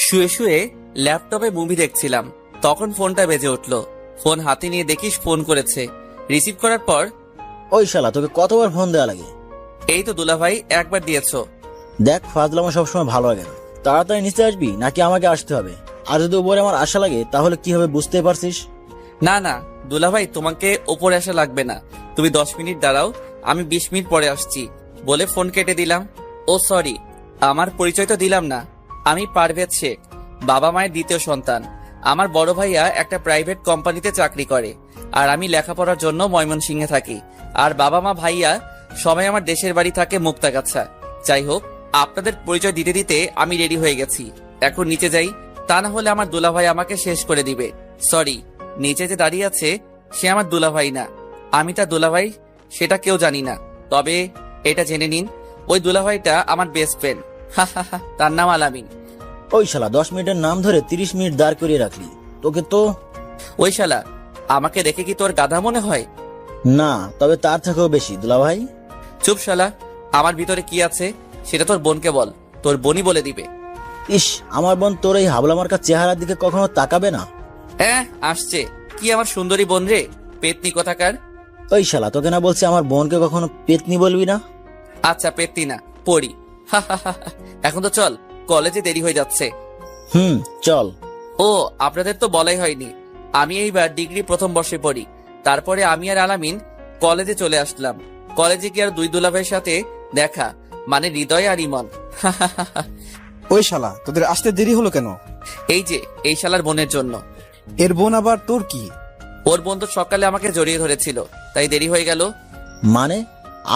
শুয়ে শুয়ে ল্যাপটপে মুভি দেখছিলাম, তখন ফোনটা বেজে উঠলো। ফোন হাতে নিয়ে দেখিস ফোন করেছে। রিসিভ করার পর, ওই শালা তোকে কতবার ফোন দেওয়া লাগে? এই তো দুলাভাই, একবার দিয়েছো। দেখ, ফাজলামো সবসময় ভালো লাগে না। তাড়াতাড়ি নিচে আসবি নাকি আমাকে আসতে হবে? আর যদি উপরে আমার আশা লাগে তাহলে কি হবে বুঝতে পারছিস? না না দুলাভাই, তোমাকে ওপরে আসা লাগবে না। তুমি 10 মিনিট দাঁড়াও, আমি 20 মিনিট পরে আসছি বলে ফোন কেটে দিলাম। ও সরি, আমার পরিচয় তো দিলাম না। আমি পারভেজ শেখ, বাবা মায়ের দ্বিতীয় সন্তান। আমার বড় ভাইয়া একটা প্রাইভেট কোম্পানিতে চাকরি করে, আর আমি লেখাপড়ার জন্য ময়মনসিংহে থাকি। আর বাবা মা ভাইয়া সবাই আমার দেশের বাড়ি থাকে মুক্তাগাছা। যাই হোক, আপনাদের পরিচয় দিতে দিতে আমি রেডি হয়ে গেছি। এখন নিচে যাই, তা না হলে আমার দুলাভাই আমাকে শেষ করে দিবে। সরি, নিচে যে দাঁড়িয়ে আছে সে আমার দুলাভাই না, আমি তার দুলাভাই সেটা কেউ জানি না। তবে এটা জেনে নিন, ওই দুলাভাইটা আমার বেস্ট ফ্রেন্ড। তার নাম আলামিন। ওই শালা 10 মিনিটের নাম ধরে 30 মিনিট দাঁড় করিয়ে রাখলি। তোকে তো ওই শালা, আমাকে দেখে কি তোর গাধা মনে হয়? না, তবে তার থেকেও বেশি দুলাভাই। চুপ শালা, আমার ভিতরে কি আছে সেটা তোর বোনকে বল, তোর বোনই বলে দিবে। ইস, আমার বোন তোর এই হাবলামার্কা চেহারার দিকে কখনো তাকাবে না। আসছে কি আমার সুন্দরী বোন রে, পেতনি কোথাকার। ওই শালা, তোকে না বলছি আমার বোনকে কখনো পেতনি বলবি না? আচ্ছা পেতনি না, পড়ি। এখন তো চল, কলেজে দেরি হয়ে যাচ্ছে। চল। ও, আপনাদের তো বলাই হয়নি, আমি এইবার ডিগ্রি প্রথম বর্ষে পড়ি। তারপরে আমি আর আলামিন কলেজে চলে আসলাম। কলেজে গিয়ে আর দুই দুলাভাইয়ের সাথে দেখা, মানে হৃদয় আর ইমন। ওই শালা, তোদের আসতে দেরি হলো কেন? এই শালার বোনের জন্য। এর বোন আবার তোর কি? ওর বোন তো সকালে আমাকে জড়িয়ে ধরেছিল, তাই দেরি হয়ে গেল। মানে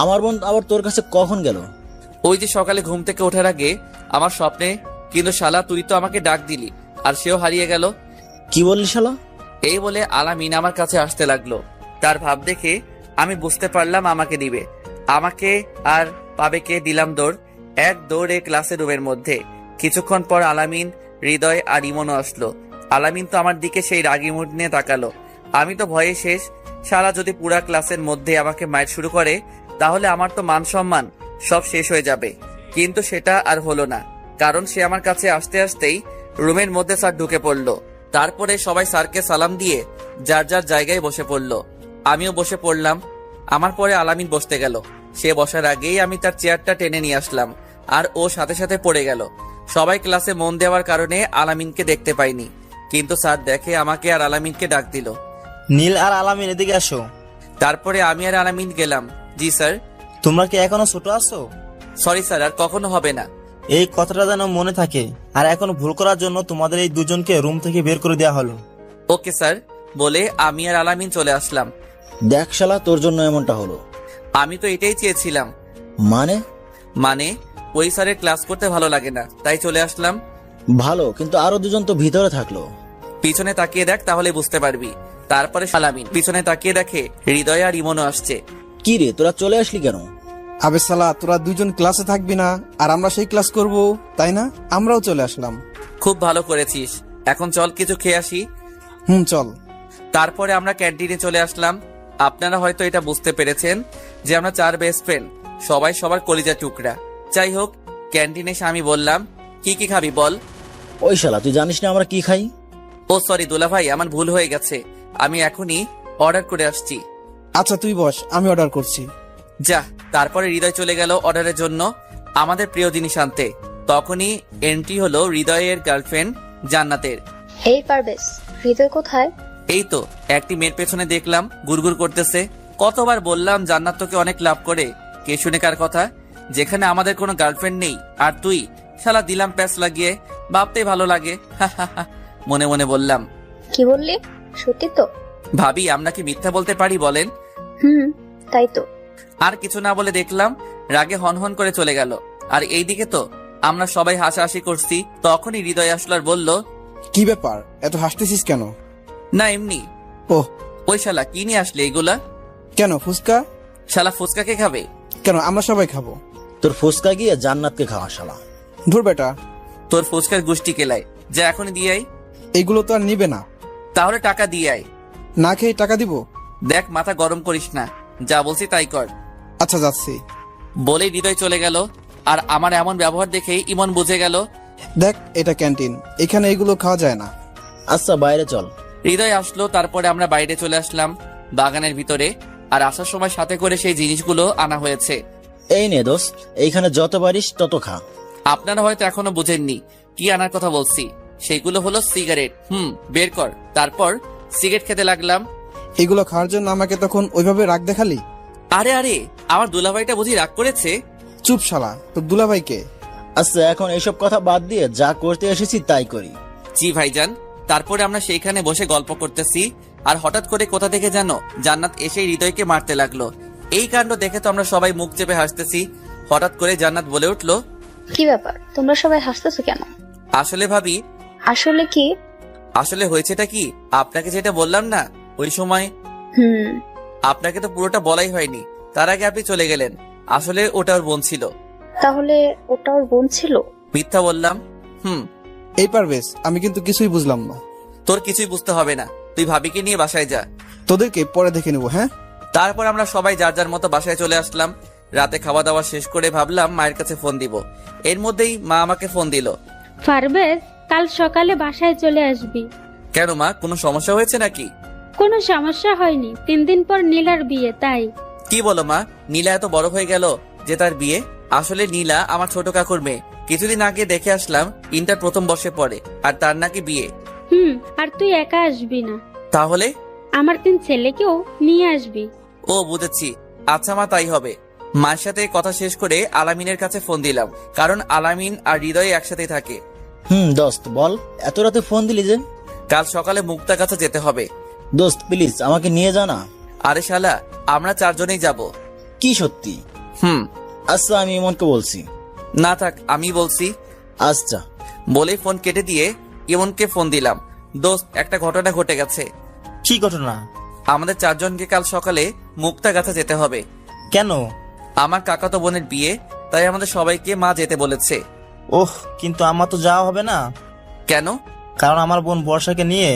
আমার বোন আবার তোর কাছে কখন গেল? ওই যে সকালে ঘুম থেকে ওঠার আগে আমার স্বপ্নে। কিন্তু শালা, তুই তো আমাকে ডাক দিলি আর সেও হারিয়ে গেল। কি বললি শালা? এই বলে আলামিন আমার কাছে আসতে লাগলো। তার ভাব দেখে আমি বুঝতে পারলাম আমাকে দিবে। আমাকে আর পাবে কে, দিলাম দৌড়। এক দৌড়ে ক্লাসের রুমের মধ্যে। কিছুক্ষণ পর আলামিন, হৃদয় আর ইমনও আসলো। আলামিন তো আমার দিকে সেই রাগি মুড নিয়ে তাকালো। আমি তো ভয়ে শেষ। শালা যদি পুরা ক্লাসের মধ্যে আমাকে মাইর শুরু করে তাহলে আমার তো মান সম্মান সব শেষ হয়ে যাবে। কিন্তু সেটা আর হলো না, কারণ সে আমার কাছে আসতে আসতেই রুমের মধ্যে স্যার ঢুকে পড়লো। তারপরে সবাই স্যারকে সালাম দিয়ে যার যার জায়গায় বসে পড়লো। আমিও বসে পড়লাম। আমার পরে আলামিন বসতে গেল। সে বসার আগেই আমি তার চেয়ারটা টেনে নিয়ে আসলাম, আর ও সাথে সাথে পড়ে গেল। সবাই ক্লাসে মন দেওয়ার কারণে আলামিনকে দেখতে পাইনি, কিন্তু স্যার দেখে আমাকে আর আলামিনকে ডাক দিল। নীল আর আলামিন, এদিকে আসো। তারপরে আমি আর আলামিন গেলাম। জি স্যার। তোমরা কি এখনো ছোট আছো? সরি স্যার, আর কখনো হবে না। এই কথাটা যেন মনে থাকে। আর এখন ভুল করার জন্য তোমাদের এই দুজনকে রুম থেকে বের করে দেওয়া হলো। ওকে স্যার বলে আমি আর আলামিন চলে আসলাম। দেখ শালা, তোর জন্য এমনটা হলো। আমি তো এটাই চেয়েছিলাম। মানে ওই স্যারের ক্লাস করতে ভালো লাগে না, তাই চলে আসলাম। ভালো, কিন্তু আরো দুজন তো ভিতরে থাকলো। পিছনে তাকিয়ে দেখ, তাহলে বুঝতে পারবি। তারপরে আলামিন পিছনে তাকিয়ে দেখে হৃদয় আর ইমনও আসছে। কি রে, তোরা চলে আসলি কেন? আবে শালা, তোরা দুজন ক্লাসে থাকবি না আর আমরা সেই ক্লাস করব, তাই না? আমরাও চলে আসলাম। খুব ভালো করেছিস। এখন চল কিছু খেয়ে আসি। চল। তারপরে আমরা ক্যান্টিনে চলে আসলাম। আপনারা হয়তো এটা বুঝতে পেরেছেন যে আমরা 4 বেস্ট ফ্রেন্ড, সবাই সবার কলিজা টুকরা। যাই হোক, ক্যান্টিনে এসে আমি বললাম, কি কি খাবি বল। ওই শালা, তুই জানিস না আমরা কি খাই? ও সরি দুলাভাই, আমার ভুল হয়ে গেছে, আমি এখনই অর্ডার করে আসছি। আচ্ছা তুই বস, আমি অর্ডার করছি। যা। তারপরে হৃদয় চলে গেল অর্ডারের জন্য আমাদের প্রিয় জিনিস আনতে। তখনই এন্ট্রি হলো হৃদয়ের গার্লফ্রেন্ড জান্নাতের। এই পারভেজ, হৃদয় কোথায়? এই তো একটি মেয়ের পেছনে দেখলাম গুড়গুড় করতেছে। কতবার বললাম জান্নাত তোকে অনেক লাভ করে, কে শুনে কার কথা, যেখানে আমাদের কোনো গার্লফ্রেন্ড নেই। আর তুই শালা দিলাম প্যাচ লাগিয়ে, ভাবতেই ভালো লাগে। মনে মনে বললাম। কি বললি? সত্যি তো? ভাবি, আমরা কি মিথ্যা বলতে পারি বলেন? তাই তো। আর কিছু না বলে দেখলাম রাগে হনহন করে চলে গেল। আর এইদিকে তো আমরা সবাই হাসাহাসি করছি। তখনই হৃদয় আসলো আর বলল, কি ব্যাপার, এত হাসতেছিস কেন? না এমনি। ওহ। ওই শালা কি নিয়ে আসলে এইগুলা? কেন, ফুচকা? শালা ফুচকা কে খাবে? কেন, আমরা সবাই খাবো। তোর ফুচকা গিয়ে জান্নাতকে খাওয়া শালা। ধুর বেটা, তোর ফুচকার গুষ্টি কেলায়, যা এখনই দিয়ে আয়। এইগুলো তো আর নিবে না। তাহলে টাকা দিয়ে আয়। না খেয়ে টাকা দিব? দেখ, মাথা গরম করিস না, যা বলছি তাই কর। আচ্ছা যাচ্ছি। বলেই হৃদয় চলে গেল। আর আমার এমন ব্যবহার দেখেই ইমন বুঝে গেল দেখ, এটা ক্যান্টিন, এখানে এগুলো খাওয়া যায় না। আচ্ছা বাইরে চল। হৃদয় আসলো, তারপরে আমরা বাইরে চলে আসলাম বাগানের ভিতরে। আর আসার সময় সাথে করে সেই জিনিসগুলো আনা হয়েছে। এই নে দোস্ত, এইখানে যত পারিস তত খা। আপনারা হয়তো এখনো বুঝেননি কি আনার কথা বলছি। সেগুলো হলো সিগারেট। বের কর। তারপর সিগারেট খেতে লাগলাম। এগুলো খাওয়ার জন্য আমাকে তখন ওইভাবে রাগ দেখালি? আরে আরে, আমার দুলাভাইটা বুঝি রাগ করেছে? চুপ শালা, তোর দুলাভাইকে। আচ্ছা এখন এইসব কথা বাদ দিয়ে যা করতে এসেছি তাই করি। জি ভাইজান। তারপরে আমরা সেইখানে বসে গল্প করতেছি, আর হঠাৎ করে কোথা থেকে যেন জান্নাত এসে হৃদয়কে মারতে লাগলো। এই কাণ্ড দেখে তো আমরা সবাই মুখ চেপে হাসতেছি। হঠাৎ করে জান্নাত বলে উঠলো, কি ব্যাপার, তোমরা সবাই হাসতেছো কেন? আসলে ভাবি, আসলে কি? আসলে হয়েছেটা কি, আপনাকে যেটা বললাম না ওই সময়, হুম। আপনাকে তো পুরোটা বলাই হয়নি। তার আগে আপনি চলে গেলেন। আসলে ওটা ওর বোন ছিল। তাহলে ওটা ওর বোন ছিল? মিথ্যা বললাম। এই পারবেশ, আমি কিন্তু কিছুই বুঝলাম না। তোর কিছুই বুঝতে হবে না, তুই ভাবিকে নিয়ে বাসায় যা। তোদেরকে পরে দেখে নেবো, হ্যাঁ? তারপর আমরা সবাই যার যার মতো বাসায় চলে আসলাম। রাতে খাওয়া দাওয়া শেষ করে ভাবলাম মায়ের কাছে ফোন দিব। এর মধ্যেই মা আমাকে ফোন দিল। পারভেজ, কাল সকালে বাসায় চলে আসবি। কেন মা, কোনো সমস্যা হয়েছে নাকি? কোনো সমস্যা হয়নি, 3 দিন পর নীলার বিয়ে, তাই। কি বলো মা, নীলা এত বড় হয়ে গেল যে তার বিয়ে? আসলে নীলা আমার ছোট কাকুর মেয়ে। কিছুদিন আগে দেখে আসলাম, ইন্টার প্রথম বর্ষে পড়ে, আর তার নাকি বিয়ে। আর তুই একা আসবি না, তাহলে? আমার 3 ছেলেকেও নিয়ে আসবি। ও বুঝেছি। আচ্ছা মা, তাই হবে। মায়ের সাথে কথা শেষ করে আলামিনের কাছে ফোন দিলাম, কারণ আলামিন আর হৃদয় একসাথে থাকে। দোস্ত বল, এত রাতে ফোন দিলি যে? কাল সকালে মুক্তার কাছে যেতে হবে। দোস্ত প্লিজ আমাকে নিয়ে যা না। আরে শালা, আমরা 4 জনেই যাব। কি সত্যি? আচ্ছা আমি ইমনকে বলছি। না থাক, আমি বলছি। আচ্ছা বলেই ফোন কেটে দিয়ে ইমনকে ফোন দিলাম। দোস্ত, একটা ঘটনা ঘটে গেছে। কি ঘটনা? আমাদের 4 জনকে কাল সকালে মুক্তা গাছা যেতে হবে। কেন? আমার কাকাতো বোনের বিয়ে, তাই আমাদের সবাইকে মা যেতে বলেছে। ওহ, কিন্তু আমার তো যাওয়া হবে না। কেন? কারণ আমার বোন বর্ষাকে নিয়ে।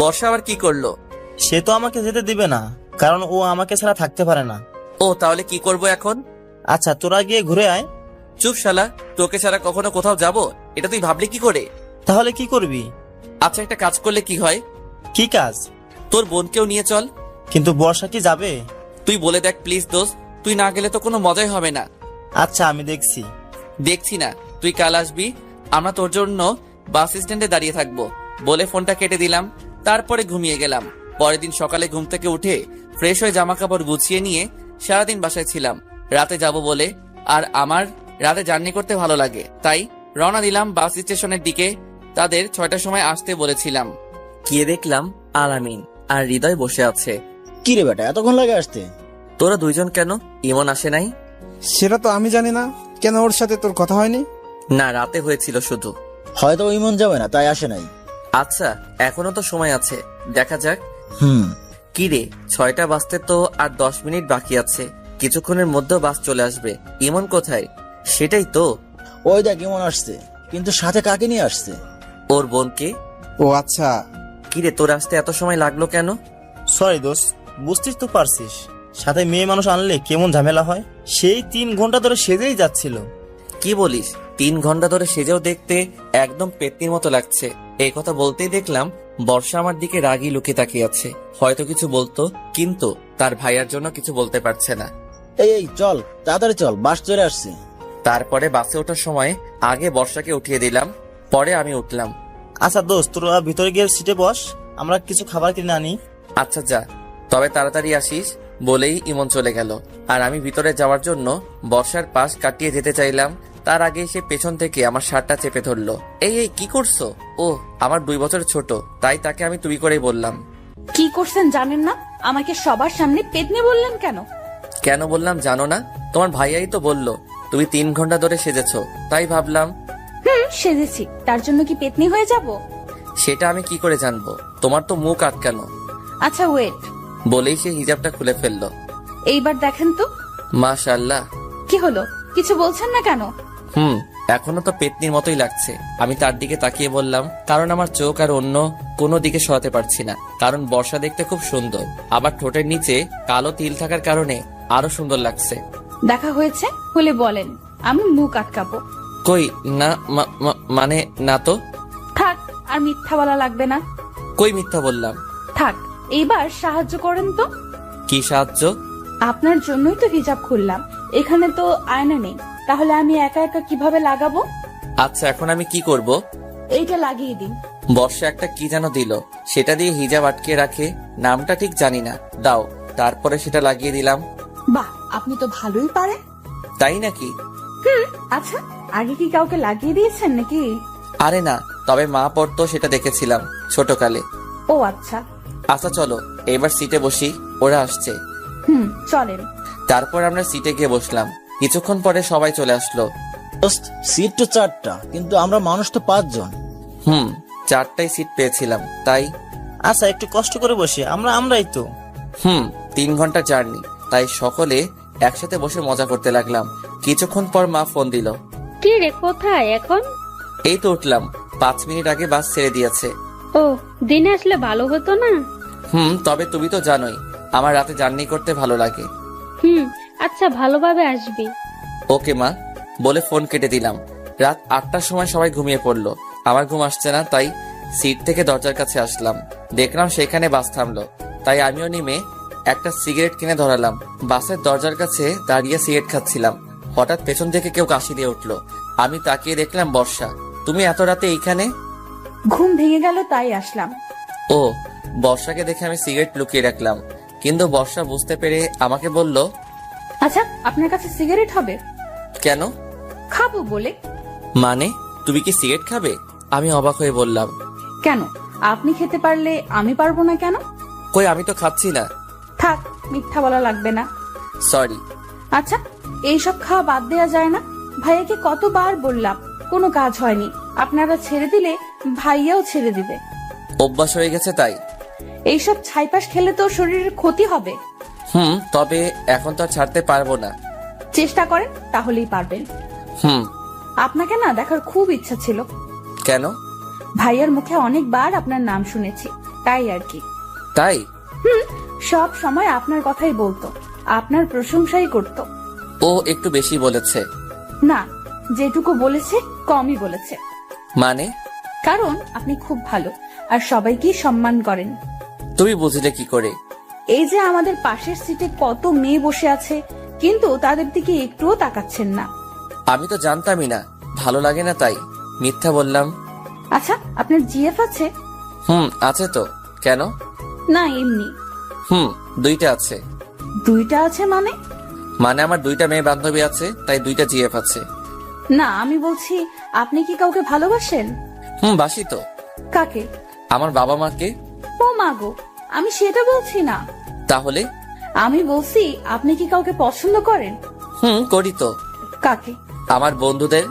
বর্ষা আবার কি করলো? সে তো আমাকে যেতে দিবে না, কারণ ও আমাকে ছাড়া থাকতে পারে না। ও, তাহলে কি করব এখন? আচ্ছা তোরা গিয়ে ঘুরে আয়। চুপ শালা, তোকে ছাড়া কখনো কোথাও যাব এটা তুই ভাবলি কি করে? তাহলে কি করবি? আচ্ছা, একটা কাজ করলে কি হয়? কি কাজ? তোর বোনকেও নিয়ে চল। কিন্তু বর্ষা কি যাবে? তুই বলে দেখ প্লিজ দোস্ত, তুই না গেলে তো কোনো মজাই হবে না। আচ্ছা আমি দেখছি। দেখছি না, তুই কাল আসবি। আমরা তোর জন্য বাস স্ট্যান্ডে দাঁড়িয়ে থাকবো। বলে ফোনটা কেটে দিলাম। তারপরে ঘুমিয়ে গেলাম। পরের দিন সকালে ঘুম থেকে উঠে ফ্রেশ হয়ে জামা কাপড় গুছিয়ে নিয়ে সারাদিন বাসায় ছিলাম, রাতে যাব বলে। আর আমার রাতে জার্নি করতে ভালো লাগে, তাই রওনা দিলাম বাস স্টেশনের দিকে। তাদের 6টার সময় আসতে বলেছিলাম। গিয়ে দেখলাম আলামিন আর হৃদয় বসে আছে। কি রে বেটা, এতক্ষণ লাগে আসতে? তোরা 2 জন কেন? ইমন আসে নাই? সেটা তো আমি জানি না। কেন, ওর সাথে তোর কথা হয়নি? না, রাতে হয়েছিল শুধু। হয়তো ইমন যাবে না তাই আসে নাই। আচ্ছা, এখনো তো সময় আছে, দেখা যাক। কি রে, 6টা বাজতে তো আর 10 মিনিট বাকি আছে। কিছুক্ষণের মধ্যে বাস চলে আসবে। ইমন কোথায়? সেটাই তো। ওই দেখ ইমন আসছে, কিন্তু সাথে কাকে নিয়ে আসছে? ওর বোনকে। ও আচ্ছা। কি রে, তোর আসতে এত সময় লাগলো কেন? সরি দোস্ত, বুঝতেই তো পারছিস সাথে মেয়ে মানুষ আনলে কেমন ঝামেলা হয়। সেই 3 ঘন্টা ধরে সেজেই যাচ্ছিল। কি বলিস? 3 ঘন্টা ধরে সেজেও দেখতে একদম পেতনির মতো লাগছে। এই কথা বলতেই দেখলাম বর্ষা আমার দিকে রাগী লুকিয়ে তাকিয়ে আছে। হয়তো কিছু বলতো, কিন্তু তার ভাইয়ার জন্য কিছু বলতে পারছে না। এই চল তাড়াতাড়ি চল, বাস চলে আসছে। তারপরে বাসে ওঠার সময় আগে বর্ষাকে উঠিয়ে দিলাম, পরে আমি উঠলাম। আচ্ছা দোস্ত, তোরা ভিতরে গিয়ে সিটে বস, আমরা কিছু খাবার কিনে আনি। আচ্ছা যা, তবে তাড়াতাড়ি আসিস। বলেই ইমন চলে গেল। আর আমি ভিতরে যাওয়ার জন্য বর্ষার পাশ কাটিয়ে যেতে চাইলাম, তার আগে সে পেছন থেকে আমার শার্টটা চেপে ধরলো। এই এই কি করছো? ও আমার 2 বছর ছোট, তাই তাকে আমি তুমি করেই বললাম। কি করছেন জানেন না? আমাকে সবার সামনে পেতনি বললেন কেন? কেন বললাম জানো না? তোমার ভাইয়াই তো বললো তুমি 3 ঘন্টা ধরে সেজেছো, তাই ভাবলাম। সেজেছি, তার জন্য কি পেতনি হয়ে যাব? সেটা আমি কি করে জানবো? তোমার তো মুখ আটকানো। আচ্ছা ওয়েট। বলেই সে হিজাবটা খুলে ফেললো। এইবার দেখেন তো। মাশাআল্লাহ। কি হলো, কিছু বলছেন না কেন? এখনো তো পেতনির মতোই লাগছে। আমি তার দিকে তাকিয়ে বললাম, কারণ আমার চোখ আর অন্য কোনো দিকে সরাতে পারছি না। কারণ বর্ষা দেখতে খুব সুন্দর, আবার ঠোঁটের নিচে কালো তিল থাকার কারণে আরো সুন্দর লাগছে। দেখা হয়েছে হলে বলেন, আমি মুখ আটকাবো। কই না মানে না তো। থাক, আর মিথ্যা বলা লাগবে না। কই মিথ্যা বললাম? থাক, এইবার সাহায্য করেন তো। কি সাহায্য? আপনার জন্যই তো হিজাব খুললাম। এখানে তো আয়না নেই, তাহলে আমি একা একা কিভাবে লাগাবো? আচ্ছা, এখন আমি কি করব? এইটা লাগিয়ে দিন। বর্ষা একটা কি যেন দিল, সেটা দিয়ে হিজাব আটকে রাখে, নামটা ঠিক জানি না, দাও। তারপরে সেটা লাগিয়ে দিলাম। বাহ, আপনি তো ভালোই পারেন। তাই নাকি? আচ্ছা, আগে কি কাউকে লাগিয়ে দিয়েছেন নাকি? আরে না, তবে মা পড়তো সেটা দেখেছিলাম ছোটকালে। ও আচ্ছা। আচ্ছা চলো এবার সিটে বসি, ওরা আসছে। চলেন। তারপর আমরা সিটে গিয়ে বসলাম। কিছুক্ষণ পরে সবাই চলে আসলো। দোস্ত, সিট তো 4টা, কিন্তু আমরা মানুষ তো 5 জন। 4টাই সিট পেয়েছিলাম তাই। আচ্ছা, একটু কষ্ট করে বসি, আমরাই তো। 3 ঘন্টা জার্নি, তাই সকলে একসাথে বসে মজা করতে লাগলাম। কিছুক্ষণ পর মা ফোন দিল। কি রে, কোথায় এখন? এই তো উঠলাম, 5 মিনিট আগে বাস ছেড়ে দিয়েছে। ও, দিনে আসলে ভালো হতো না? তবে তুমি তো জানোই আমার রাতে জার্নি করতে ভালো লাগে। আচ্ছা, ভালোভাবে আসবি। ওকে মা, বলে ফোন কেটে দিলাম। রাত 8টার সময় সবাই ঘুমিয়ে পড়লো। আমার ঘুম আসছে না, তাই সিট থেকে দরজার কাছে আসলাম। দেখলাম সেখানে বাস থামলো, তাই আমিও নেমে একটা সিগারেট কিনে ধরালাম। বাসের দরজার কাছে দাঁড়িয়ে সিগারেট খাচ্ছিলাম। হঠাৎ পেছন থেকে কেউ কাশি দিয়ে উঠলো। আমি তাকিয়ে দেখলাম বর্ষা। তুমি এত রাতে এইখানে? ঘুম ভেঙে গেল তাই আসলাম। ও, বর্ষাকে দেখে আমি সিগারেট লুকিয়ে রাখলাম, কিন্তু বর্ষা বুঝতে পেরে আমাকে বলল, আচ্ছা, আপনার কাছে সিগারেট হবে? কেন? খাবো বলে। মানে তুমি কি সিগারেট খাবে? আমি অবাক হয়ে বললাম, কেন, আপনি খেতে পারলে আমি পারবো না কেন? কই আমি তো খাচ্ছি না। থাক, মিথ্যা বলা লাগবে না। সরি। আচ্ছা, এইসব খাওয়া বাদ দেওয়া যায় না? ভাইয়াকে কতবার বললাম, কোনো কাজ হয়নি। আপনারা ছেড়ে দিলে ভাইয়াও ছেড়ে দিবে। অভ্যাস হয়ে গেছে তাই। এইসব ছাইপাশ খেলে তো শরীরের ক্ষতি হবে। তবে এখন তো আর ছাড়তে পারবো না। চেষ্টা করেন, তাহলেই পারবেন। আপনাকে না দেখার খুব ইচ্ছা ছিল। কেন? ভাইয়ার মুখে অনেকবার আপনার নাম শুনেছি, তাই আর কি। তাই? সব সময় আপনার কথাই বলতো, আপনার প্রশংসাই করত। ও একটু বেশি বলেছে। না, যেটুকু বলেছে কমই বলেছে। মানে? কারণ আপনি খুব ভালো আর সবাইকেই সম্মান করেন। তুমি বুঝলে কি করে? এই যে আমাদের পাশের সিটে কত মেয়ে বসে আছে, কিন্তু তাদের দিকে একটুও তাকাচ্ছেন না। আমি তো জানতামই না, ভালো লাগে না তাই মিথ্যা বললাম। আচ্ছা, আপনার জিএফ আছে? আছে তো। কেন? না, এমনি। 2টা আছে। 2টা আছে মানে? মানে আমার 2টা মেয়ে বান্ধবী আছে, তাই 2টা জিএফ আছে। না, আমি বলছি আপনি কি কাউকে ভালোবাসেন? বাসি তো। কাকে? আমার বাবা মাকে। ও মাগো, আমি সেটা বলছি না। তাহলে? আমি বলছি আপনি কি কাউকে পছন্দ করেন? করি তো। কাকে? আমার বন্ধুদের।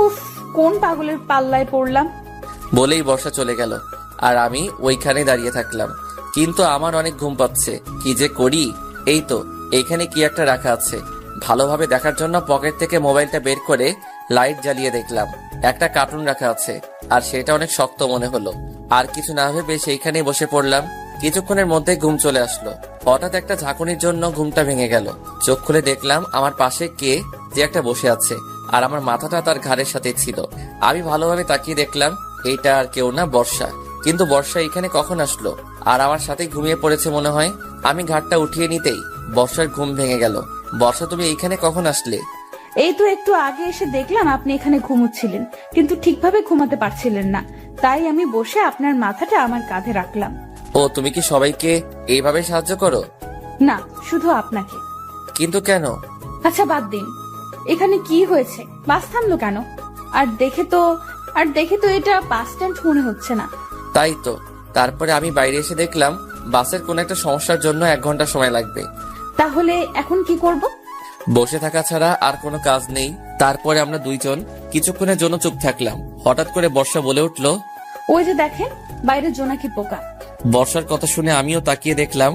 উফ, কোন পাগলের পাল্লায় পড়লাম। বলেই বর্ষা চলে গেল, আর আমি ওইখানে দাঁড়িয়ে থাকলাম। কিন্তু আমার অনেক ঘুম পাচ্ছে, কি যে করি। এই তো এইখানে কি একটা রাখা আছে। ভালোভাবে দেখার জন্য পকেট থেকে মোবাইলটা বের করে লাইট জ্বালিয়ে দেখলাম একটা কার্টুন রাখা আছে, আর সেটা অনেক শক্ত মনে হলো। আর কিছু না ভেবে সেইখানে বসে পড়লাম। কিছুক্ষণের মধ্যে ঘুম চলে আসলো। হঠাৎ একটা ঝাঁকুনির জন্য ঘুমটা ভেঙে গেল। চোখ খুলে দেখলাম আমার পাশে কে যে একটা বসে আছে, আর আমার মাথাটা তার ঘাড়ের সাথে ছিল। আমি ভালোভাবে তাকিয়ে দেখলাম এইটা আর কেউ না, বর্ষা। কিন্তু বর্ষা এখানে কখন আসলো? আর আমার সাথে ঘুমিয়ে পড়েছে মনে হয়। আমি ঘাটটা উঠিয়ে নিতেই বর্ষার ঘুম ভেঙে গেল। বর্ষা, তুমি এইখানে কখন আসলে? এই তো একটু আগে এসে দেখলাম আপনি এখানে ঘুমোচ্ছিলেন, কিন্তু ঠিকভাবে ঘুমাতে পারছিলেন না, তাই আমি বসে আপনার মাথাটা আমার কাঁধে রাখলাম। ও, তুমি কি সবাইকে এইভাবে সাহায্য করো? না, শুধু আপনাকে। কিন্তু কেন? আচ্ছা বাদ দিন, এখানে কি হয়েছে? বাস থামলো কেন? আর দেখে তো এটা বাস স্ট্যান্ড মনে হচ্ছে না। তাই তো। তারপরে আমি বাইরে এসে দেখলাম বাসের কোন একটা সমস্যার জন্য 1 ঘন্টা সময় লাগবে। তাহলে এখন কি করব? বসে থাকা ছাড়া আর কোনো কাজ নেই। তারপরে আমরা 2 জন কিছুক্ষণের জন্য চুপ থাকলাম। হঠাৎ করে বর্ষা বলে উঠলো, ওই যে দেখেন, বাইরে জোনাকি পোকা। বর্ষার কথা শুনে আমিও তাকিয়ে দেখলাম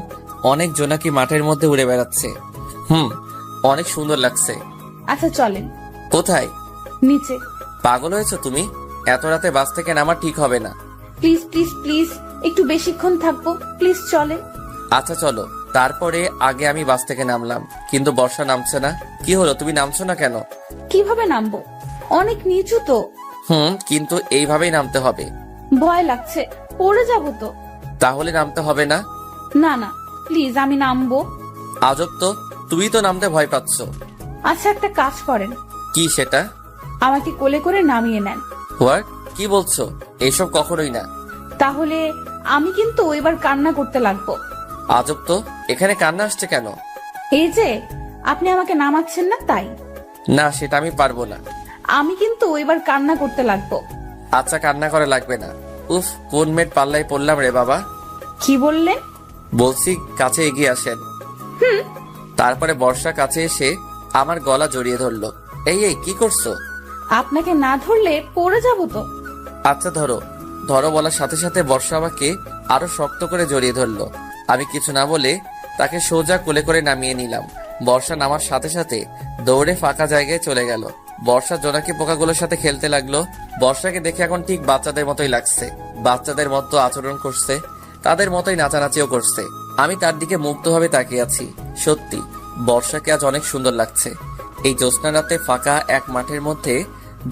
অনেক জোনাকি মাঠের মধ্যে উড়ে বেড়াচ্ছে। অনেক সুন্দর লাগছে। আচ্ছা চলেন। কোথায়? নিচে। পাগল হয়েছো তুমি? এত রাতে বাস থেকে নামা ঠিক হবে না। প্লিজ প্লিজ প্লিজ, একটু বেশিক্ষণ থাকবো, প্লিজ চলেন। আচ্ছা চলো। তারপরে আগে আমি বাস থেকে নামলাম, কিন্তু বর্ষা নামছে না। কি হলো, তুমি নামছো না কেন? কিভাবে নামবো? অনেক নিচু তো। কিন্তু এইভাবেই নামতে হবে। ভয় লাগছে, পড়ে যাব তো। তাহলে নামতে হবে না? না না, প্লিজ আমি নামবো। আজব তো, তুমি তো নামতে ভয় পাচ্ছ। আচ্ছা একটা কাজ করেন, কি সেটা? আমাকে কোলে করে নামিয়ে নেন। হোয়াট? কি বলছো? এইসব কখনোই না। তাহলে আমি কিন্তু এবার কান্না করতে লাগবো। আজব তো, এখানে কান্না আসছে কেন? এই যে আপনি আমাকে নামাচ্ছেন না তাই। না, সেটা আমি পারবো না। আমি কিন্তু এবার কান্না করতে লাগবো। আচ্ছা, কান্না করা লাগবে না। উফ, কোন মেয়ের পাল্লায় পড়লাম রে বাবা। কি বললেন? বলছি কাছে এগিয়ে আসেন। তারপরে বর্ষা কাছে এসে আমার গলা জড়িয়ে ধরলো। এই এই, কি করছো? আপনাকে না ধরলে পড়ে যাব তো। আচ্ছা ধরো। ধরো বলার সাথে সাথে বর্ষা আমাকে আরো শক্ত করে জড়িয়ে ধরলো। আমি কিছু না বলে তাকে সোজা কোলে করে নামিয়ে নিলাম। বর্ষা নামার সাথে সাথে দৌড়ে ফাঁকা জায়গায় চলে গেল। বর্ষা জোনাকি পোকাগুলোর সাথে খেলতে লাগলো। বর্ষাকে দেখে এখন ঠিক বাচ্চাদের মতোই লাগছে। বাচ্চাদের মতো আচরণ করছে, তাদের মতোই নাচানাচিও করছে। আমি তার দিকে মুগ্ধভাবে তাকিয়ে আছি। সত্যি বর্ষাকে আজ অনেক সুন্দর লাগছে। এই জ্যোৎস্না রাতে ফাঁকা এক মাঠের মধ্যে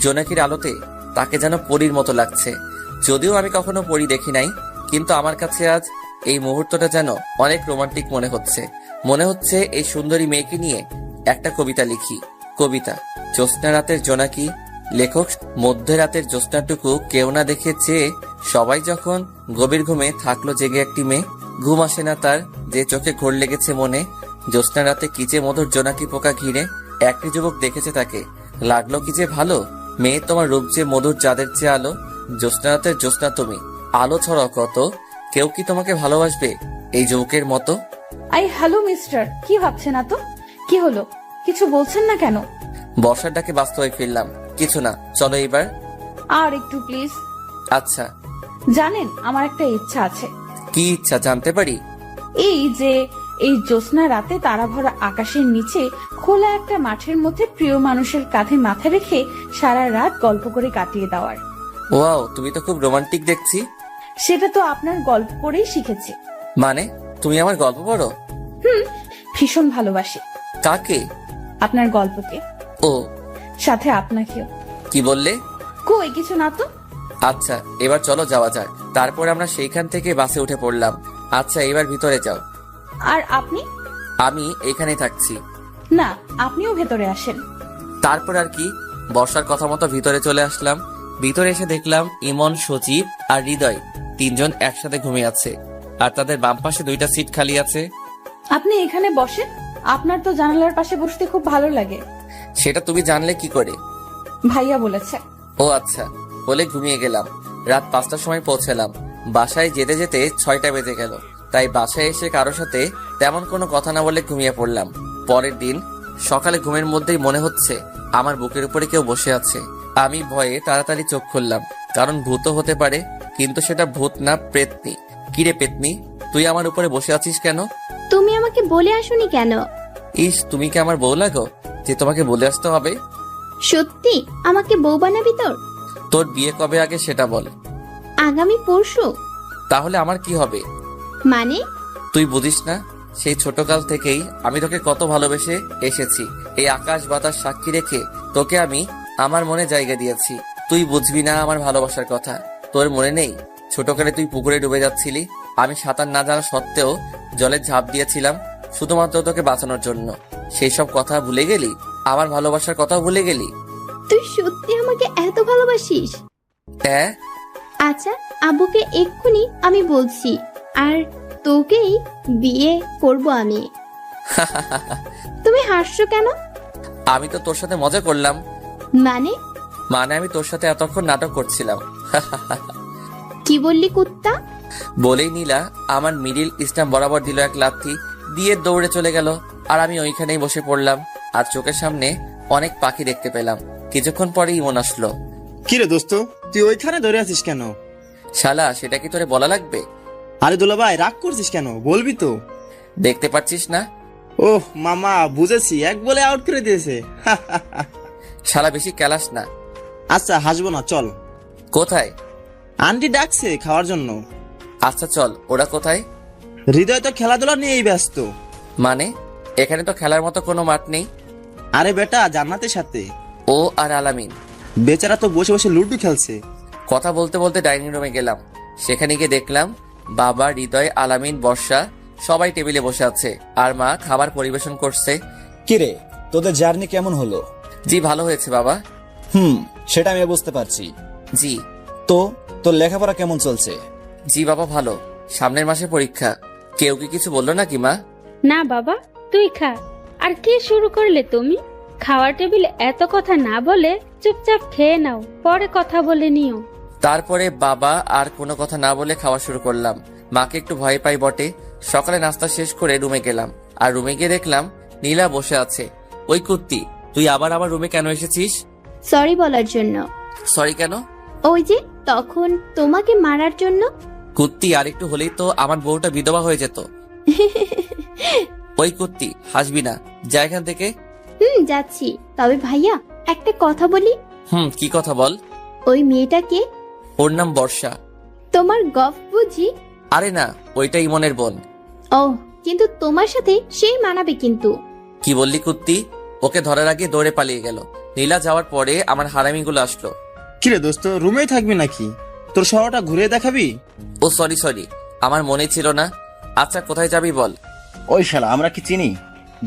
জোনাকির আলোতে তাকে যেন পরীর মতো লাগছে। যদিও আমি কখনো পরী দেখি নাই, কিন্তু আমার কাছে আজ এই মুহূর্তটা যেন অনেক রোমান্টিক মনে হচ্ছে। মনে হচ্ছে এই সুন্দরী মেয়েকে নিয়ে একটা কবিতা লিখি। কবিতা, জ্যোৎস্না রাতের জোনাকি। লেখক, মধ্যরাতের জ্যোৎস্নাটুকু কেউ না দেখে চেয়ে সবাই যখন গভীর ঘুমে থাকলো জেগে একটি মেয়ে। ঘুম আসে না তার, যে চোখে ঘোর লেগেছে মনে। জ্যোৎস্না রাতে কি যে মধুর জোনাকি পোকা ঘিরে একটি যুবক দেখেছে তাকে, লাগলো কি যে ভালো। মেয়ে তোমার রূপ যে মধুর চাঁদের চেয়ে আলো। জ্যোৎস্না রাতের জ্যোৎস্না তুমি, আলো ছড়াও কত। কেউ কি তোমাকে ভালোবাসবে এই যুবকের মতো? হ্যালো মিস্টার, কি ভাবছেন না তো? কি হলো, কিছু বলছেন না কেন? বর্ষার ডাকে ব্যস্ত হয়ে ফিরলাম। কিছু না, চলো এবার। আর একটু প্লিজ। আচ্ছা। জানেন আমার একটা ইচ্ছা আছে। কি ইচ্ছা জানতে পারি? এই যে এই জ্যোৎস্না রাতে তারা ভরা আকাশের নিচে খোলা একটা মাঠের মধ্যে প্রিয় মানুষের কাঁধে মাথা রেখে সারা রাত গল্প করে কাটিয়ে দেওয়ার। ওয়াও, তুমি তো খুব রোমান্টিক দেখছি। সেটা তো আপনার গল্প করেই শিখেছি। মানে তুমি আমার গল্প পড়ো? ভীষণ ভালোবাসি। কাকে? আপনার গল্পকে, ও সাথে আপনাকেও। কি বললে? কই কিছু না তো। আচ্ছা, এবার চলো যাওয়া যাক। তারপর আমরা সেইখান থেকে বাসে উঠে পড়লাম। আচ্ছা, এবার ভিতরে যাও। আর আপনি? আমি এখানে থাকছি। না, আপনিও ভেতরে আসেন। তারপর আর কি, বর্ষার কথা মতো ভিতরে চলে আসলাম। ভিতরে এসে দেখলাম ইমন, সচিব আর হৃদয় তিনজন একসাথে ঘুমিয়ে আছে, আর তাদের বাম পাশে 2টা সিট খালি আছে। আপনি এখানে বসেন, আপনার তো জানালার পাশে বসতে খুব ভালো লাগে। সেটা তুমি জানলে কি করে? ভাইয়া বলেছে। ও আচ্ছা, বলে ঘুমিয়ে গেলাম। রাত 5টার সময় পৌঁছালাম। বাসায় যেতে যেতে 6টা বেজে গেল। তাই বাসায় এসে কারোর সাথে তেমন কোনো কথা না বলে ঘুমিয়ে পড়লাম। পরের দিন সকালে ঘুমের মধ্যেই মনে হচ্ছে আমার বুকের উপরে কেউ বসে আছে। আমি ভয়ে তাড়াতাড়ি চোখ খুললাম, কারণ ভূতও হতে পারে, কিন্তু সেটা ভূত না, প্রেতনি। কিরে পেতনি, তুই আমার উপরে বসে আছিস কেন? তুমি আমাকে বলে আসোনি কেন? ইস, তুমি কি আমার বউ লাগো যে তোমাকে বলে আসতে হবে? সত্যি আমাকে বউ বানাবি তোর? তোর বিয়ে কবে আগে সেটা বল। আগামী পরশু। তাহলে আমার কি হবে? মানে? তুই বুঝিস না, সেই ছোটকাল থেকেই আমি তোকে কত ভালোবেসে এসেছি। এই আকাশ বাতাস সাক্ষী রেখে তোকে আমি আমার মনে জায়গা দিয়েছি। তুই বুঝবি না আমার ভালোবাসার কথা। তোর মনে নেই ছোটকালে তুই পুকুরে ডুবে যাচ্ছিলি, আমি সাঁতার না জানা সত্ত্বেও জলে ঝাঁপ দিয়েছিলাম শুধুমাত্র তোকে বাঁচানোর জন্য। সেই সব কথা ভুলে গেলি? আমার ভালোবাসার কথা ভুলে গেলি? তুই সত্যি আমাকে এত ভালোবাসিস? হ্যাঁ। আচ্ছা, আব্বুকে এক্ষুনি আমি বলছি, আর তোকেই বিয়ে করব আমি। তুমি হাসছো কেন? আমি তো তোর সাথে মজা করলাম। মানে? মানে আমি তোর সাথে এতক্ষণ নাটক করছিলাম। কি বললি কুত্তা? বলেই নীলা আমার মিডিল স্টাম্প বরাবর দিল এক লাথি, দিয়ে দৌড়ে চলে গেল। আর আমি ওইখানেই বসে পড়লাম, আর চোখের সামনে অনেক পাখি দেখতে পেলাম। কিছুক্ষণ পরে ইমন আসলো। কিরে দোস্ত, তুই ওইখানে ধরে আছিস কেন? শালা, সেটা কি তোরে বলা লাগবে? আরে দুলা ভাই, রাগ করছিস কেন? বলবি তো। দেখতে পাচ্ছিস না? ওহ মামা, বুঝেছি, এক বলে আউট করে দিয়েছে। শালা, বেশি ক্যালাস না। আচ্ছা হাসবো না, চল। কোথায়? আন্টি ডাকছে খাওয়ার জন্য। আচ্ছা চল। ওরা কোথায়? হৃদয় তো খেলাধুলা নিয়েই ব্যস্ত। মানে এখানে তো খেলার মতো কোনো মাঠ নেই। আরে বেটা, জান্নাতের সাথে। ও আর আলামিন। বেচারা তো বসে বসে লুডো খেলছে। কথা বলতে বলতে ডাইনিং রুমে গেলাম। সেখানে গিয়ে দেখলাম বাবা, হৃদয়, আলামিন, বর্ষা সবাই টেবিলে বসে আছে আর মা খাবার পরিবেশন করছে। কিরে, তোদের জার্নি কেমন হলো? জি ভালো হয়েছে বাবা। সেটা আমি বুঝতে পারছি। জি। তো তোর লেখাপড়া কেমন চলছে? জি বাবা ভালো, সামনের মাসে পরীক্ষা। কেউ কি কিছু বললো নাকি মা? না বাবা, তুই খা। আর কি শুরু করলে তুমি? খাওয়ার টেবিলে এত কথা না বলে চুপচাপ খেয়ে নাও, পরে কথা বলে নিও। তারপরে বাবা আর কোনো কথা না বলে খাওয়া শুরু করলাম। মাকে একটু ভয় পাই বটে। সকালে নাস্তা শেষ করে রুমে গেলাম, আর রুমে গিয়ে দেখলাম নীলা বসে আছে। ওই কুত্তি, তুই আবার আমার রুমে কেন এসেছিস? সরি বলার জন্য। সরি কেন? ওই যে তখন তোমাকে মারার জন্য। কুত্তি, আর একটু হলেই তো আমার বউটা বিধবা হয়ে যেত। ওই কুত্তি, হাসবি না, যা এখান থেকে। যাচ্ছি। তবে ভাইয়া একটা কথা বলি। কি কথা বল? ওই মেয়েটাকে, ওর নাম বর্ষা। তোমার গফ বুঝি? আরে না, ওইটা ইমনের বোন। ও, কিন্তু তোমার সাথে সেই মানাবে কিন্তু। কি বললি কুত্তি? ওকে ধরার আগে দৌড়ে পালিয়ে গেল। নীলা যাওয়ার পরে আমার হারামিগুলো আসলো। কিরে দোস্ত, রুমেই থাকবি নাকি? তোর শহরটা ঘুরে দেখাবি? ও সরি, আমার মনে ছিল না। আচ্ছা কোথায় যাবি বল? ওই শালা, আমরা কি চিনি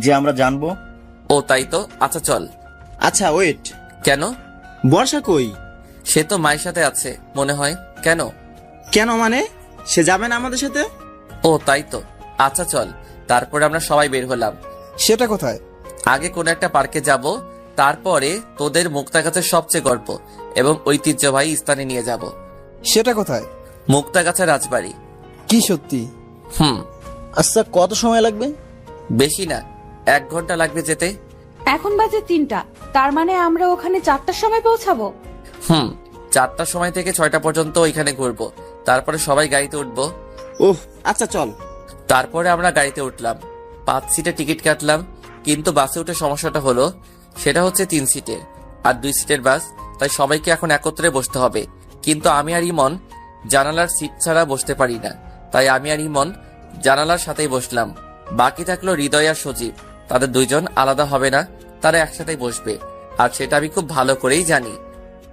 যে আমরা জানবো? ও তাই তো, আচ্ছা চল। আচ্ছা ওয়েট, কেন? বর্ষা কই? সে তো মায়ের সাথে আছে মনে হয়। কেন? কেন মানে? সে যাবে না আমাদের সাথে? ও তাই তো, আচ্ছা চল। তারপরে আমরা সবাই বের হলাম। সেটা কোথায়? আগে কোন একটা পার্কে যাব, তারপরে তোদের মুক্তাগাছার সবচেয়ে গল্প এবং ঐতিহ্যবাহী স্থানে নিয়ে যাব। সেটা কোথায়? মুক্তাগাছা রাজবাড়ি। কি সত্যি? আচ্ছা, কত সময় লাগবে? বেশি না, 1 ঘন্টা লাগবে যেতে। এখন বাজে 3টা, তার মানে আমরা ওখানে 4টার সময় পৌঁছাবো। 4টার সময় থেকে 6টা পর্যন্ত ওইখানে ঘুরবো, তারপরে সবাই গাড়িতে উঠবো। ওহ আচ্ছা চল। তারপরে আমরা গাড়িতে উঠলাম। 5 সিটের টিকিট কাটলাম, কিন্তু বাসে উঠে সমস্যাটা হলো, সেটা হচ্ছে 3 সিটের আর 2 সিটের বাস, তাই সবাইকে এখন একত্রে বসতে হবে। কিন্তু আমি আর ইমন জানালার সিট ছাড়া বসতে পারি না, তাই আমি আর ইমন জানালার সাথেই বসলাম। বাকি থাকলো হৃদয় আর সজীব। তাদের 2 জন আলাদা হবে না, তারা একসাথেই বসবে, আর সেটা আমি খুব ভালো করেই জানি।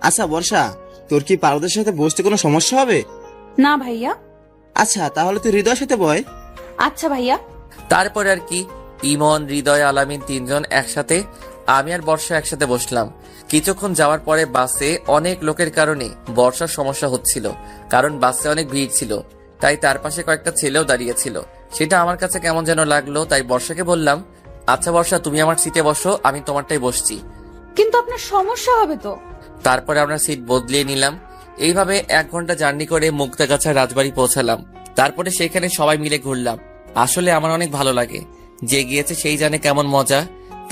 আচ্ছা বর্ষা, তোর কি পারদের সাথে বসতে কোনো সমস্যা হবে? না ভাইয়া। আচ্ছা তাহলে তুই হৃদয়ের সাথে বয়। আচ্ছা ভাইয়া। তারপরে আর কি, ইমন, হৃদয়, আলামিন 3 জন একসাথে, আমি আর বর্ষা একসাথে বসলাম। কিছুক্ষণ যাওয়ার পরে বাসে অনেক লোকের কারণে বর্ষার সমস্যা হচ্ছিল, কারণ বাসে অনেক ভিড় ছিল, তাই তার পাশে কয়েকটা ছেলেও দাঁড়িয়েছিল। সেটা আমার কাছে কেমন যেন লাগলো, তাই বর্ষাকে বললাম, আচ্ছা বর্ষা, তুমি আমার সিটে বসো, আমি তোমারটাই বসছি। কিন্তু আপনার সমস্যা হবে তো। তারপরে আমরা সিট বদলিয়ে নিলাম। এইভাবে 1 ঘন্টা জার্নি করে মুক্তাগাছা রাজবাড়ি পৌঁছালাম। তারপরে সেখানে সবাই মিলে ঘুরলাম। আসলে আমার অনেক ভালো লাগে, যে গিয়েছে সেই জানে কেমন মজা।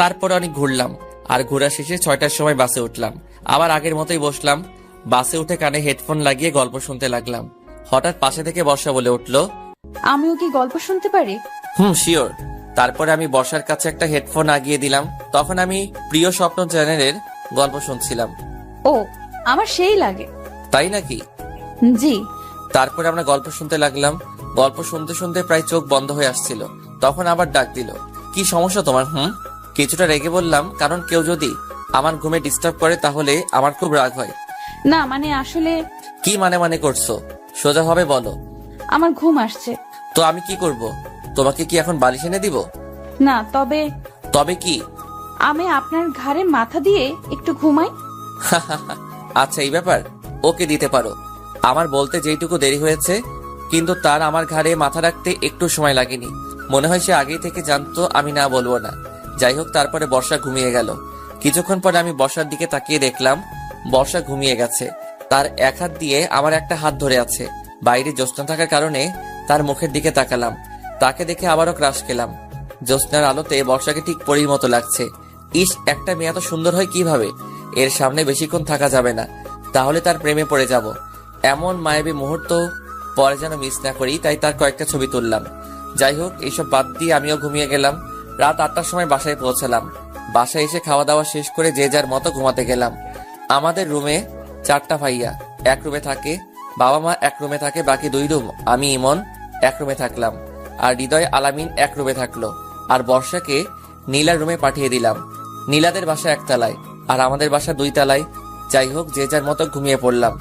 তারপরে অনেক ঘুরলাম, আর ঘোরা শেষে 6টার সময় বাসে উঠলাম। আবার আগের মতোই বসলাম। বাসে উঠে কানে হেডফোন লাগিয়ে গল্প শুনতে লাগলাম। হঠাৎ পাশে থেকে বর্ষা বলে উঠলো, আমিও কি গল্প শুনতে পারি? শিওর। তারপরে আমি বর্ষার কাছে একটা হেডফোন আগিয়ে দিলাম। তখন আমি প্রিয় স্বপ্ন চ্যানেলের গল্প শুনছিলাম। ও, আমার সেই লাগে। তাই নাকি? জি। তারপরে আমরা গল্প শুনতে লাগলাম। গল্প শুনতে শুনতে প্রায় চোখ বন্ধ হয়ে আসছিল। তখন আবার ডাক দিল, কি সমস্যা তোমার? কিছুটা রেগে বললাম, কারণ কেউ যদি আমার ঘুমে ডিস্টার্ব করে তাহলে আমার খুব রাগ হয়। না মানে আসলে। কি মানে করছো? সোজা হবে বলো। আমার ঘুম আসছে। তো আমি কি করব? তোমাকে কি এখন বালিশ এনে দিব? না, তবে। তবে কি? আমি আপনার ঘাড়ে মাথা দিয়ে একটু ঘুমাই। আচ্ছা এই ব্যাপার, ওকে দিতে পারো। আমার বলতে যেইটুকু দেরি হয়েছে, কিন্তু তার আমার ঘাড়ে মাথা রাখতে একটু সময় লাগেনি। মনে হয় সে আগেই থেকে জানতো আমি না বলবো না। যাই হোক, তারপরে বর্ষা ঘুমিয়ে গেল। কিছুক্ষণ পরে আমি বর্ষার দিকে তাকিয়ে দেখলাম বর্ষা ঘুমিয়ে গেছে। তার এক হাত দিয়ে আমার একটা হাত ধরে আছে। বাইরে জ্যোৎস্না থাকার কারণে তার মুখের দিকে তাকালাম। তাকে দেখে আবারও ক্রাশ খেলাম। জ্যোৎস্নার আলোতে বর্ষাকে ঠিক পরীর মতো লাগছে। ইস, একটা মেয়ে এত সুন্দর হয় কিভাবে? এর সামনে বেশিক্ষণ থাকা যাবে না, তাহলে তার প্রেমে পড়ে যাব। এমন মায়াবী মুহূর্ত পরে যেন মিস না করি, তাই তার কয়েকটা ছবি তুললাম। যাই হোক, এইসব বাদ দিয়ে আমিও ঘুমিয়ে গেলাম। রাত 8টার সময় বাসায় পৌঁছালাম। বাসায় এসে খাওয়া দাওয়া শেষ করে যে যার মতো ঘুমাতে গেলাম। আমাদের রুমে 4টা ভাইয়া এক রুমে থাকে, বাবা মা এক রুমে থাকে, বাকি 2 রুম আমি ইমন এক রুমে থাকলাম, আর হৃদয়, আলামিন এক রুমে থাকলো। আর বর্ষাকে নীলার রুমে পাঠিয়ে দিলাম। নীলাদের বাসা 1 তলায় আর আমাদের বাসা 2 তলায়। যাই হোক, যে যার মতো ঘুমিয়ে পড়লাম।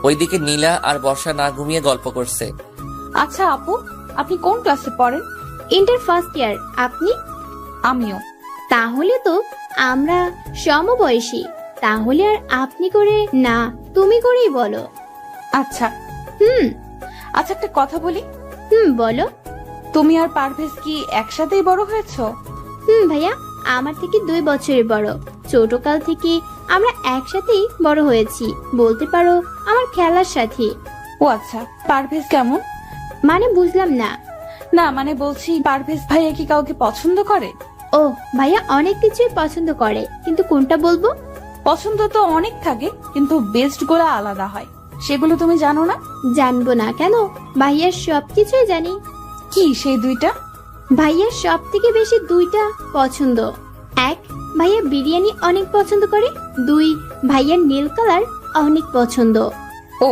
ওইদিকে নীলা আর বর্ষা না ঘুমিয়ে গল্প করছে। আচ্ছা আপু, আপনি কোন ক্লাসে পড়েন? Inter first year. আপনি? আমিও। তাহলে তো আমরা সমবয়সী। তাহলে আর আপনি করে না, তুমি করেই বলো। আচ্ছা হুম। আচ্ছা, একটা কথা বলি। বলো। তুমি আর পারভেজ কি একসাথেই বড় হয়েছো? ভাইয়া আমার থেকে 2 বছরের বড়। ছোটকাল থেকে আমরা একসাথেই বড় হয়েছি, বলতে পারো আমার খেলার সাথী। ও আচ্ছা, পারভেজ কেমন? মানে বুঝলাম না। না মানে বলছি, পারভেজ ভাইয়া কি কাউকে পছন্দ করে? ও ভাইয়া অনেক কিছুই পছন্দ করে, কিন্তু কোনটা বলবো? পছন্দ তো অনেক থাকে, কিন্তু বেস্ট গুলো আলাদা হয়। সেগুলো তুমি জানো না? জানবো না কেন, ভাইয়ার সবকিছুই জানি। কি সেই দুইটা? ভাইয়ার সব থেকে বেশি 2টা পছন্দ। 1, ভাইয়া বিরিয়ানি অনেক পছন্দ করে। 2, ভাইয়ার নীল কালার অনেক পছন্দ। ও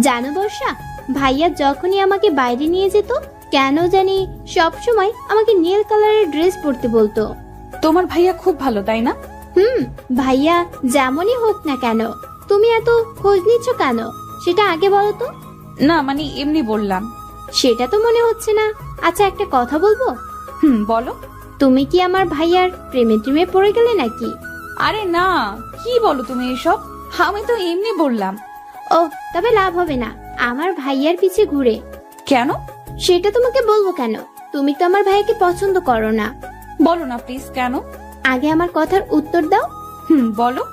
জানো বর্ষা, ভাইয়া যখনই আমাকে বাইরে নিয়ে যেত, কেন জানি সব সময় আমাকে নীল কালারের ড্রেস পরতে বলতো। তোমার ভাইয়া খুব ভালো, তাই না? ভাইয়া যেমনই হোক না কেন, তুমি এত খোঁজ নিচ্ছ কেন সেটা আগে বলো তো। না মানে এমনি বললাম। সেটা তো মনে হচ্ছে না। আচ্ছা একটা কথা বলবো? বলো। তুমি কি আমার ভাইয়ার প্রেমে পড়ে গেলে নাকি? আরে না, কি বলো তুমি এসব? আমি তো এমনি বললাম। ও তবে লাভ হবে না আমার ভাইয়ার পিছে ঘুরে। কেন? সেটা তোমাকে বলবো কেন? তুমি তো আমার ভাইয়াকে পছন্দ করো না। বলো না প্লিজ, কেন? আগে আমার কথার উত্তর দাও। বলো।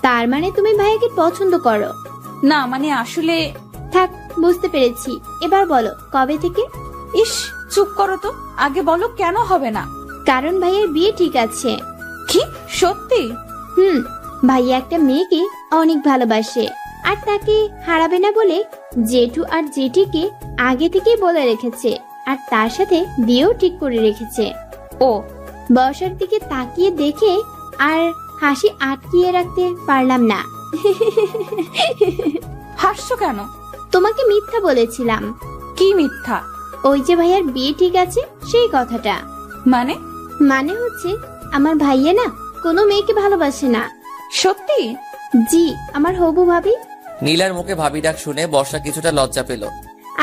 তার মানে তুমি ভাইয়াকে পছন্দ করো না মানে আসলে। থাক, বুঝতে পেরেছি। এবার বলো কবে থেকে? ইস, চুপ করো তো, আগে বলো কেন হবে না। কারণ ভাইয়ার বিয়ে ঠিক আছে। কি সত্যি? ভাইয়া একটা মেয়েকে অনেক ভালোবাসে, আর তাকে হারাবে না বলে জেঠু আর জেঠিকে আগে থেকেই বলে রেখেছে, আর তার সাথে বিয়েও ঠিক করে রেখেছে। ও বর্ষার দিকে তাকিয়ে দেখে আর হাসি আটকিয়ে রাখতে পারলাম না। হাসছো কেন? তোমাকে মিথ্যা বলেছিলাম। কি মিথ্যা? ওই যে ভাইয়ার বিয়ে ঠিক আছে সেই কথাটা। মানে? মানে হচ্ছে আমার ভাইয়া না কোনো মেয়েকে ভালোবাসে না। সত্যি? জি, আমার হবু ভাবি। নীলার মুখে ভাবি ডাক শুনে বর্ষা কিছুটা লজ্জা পেল।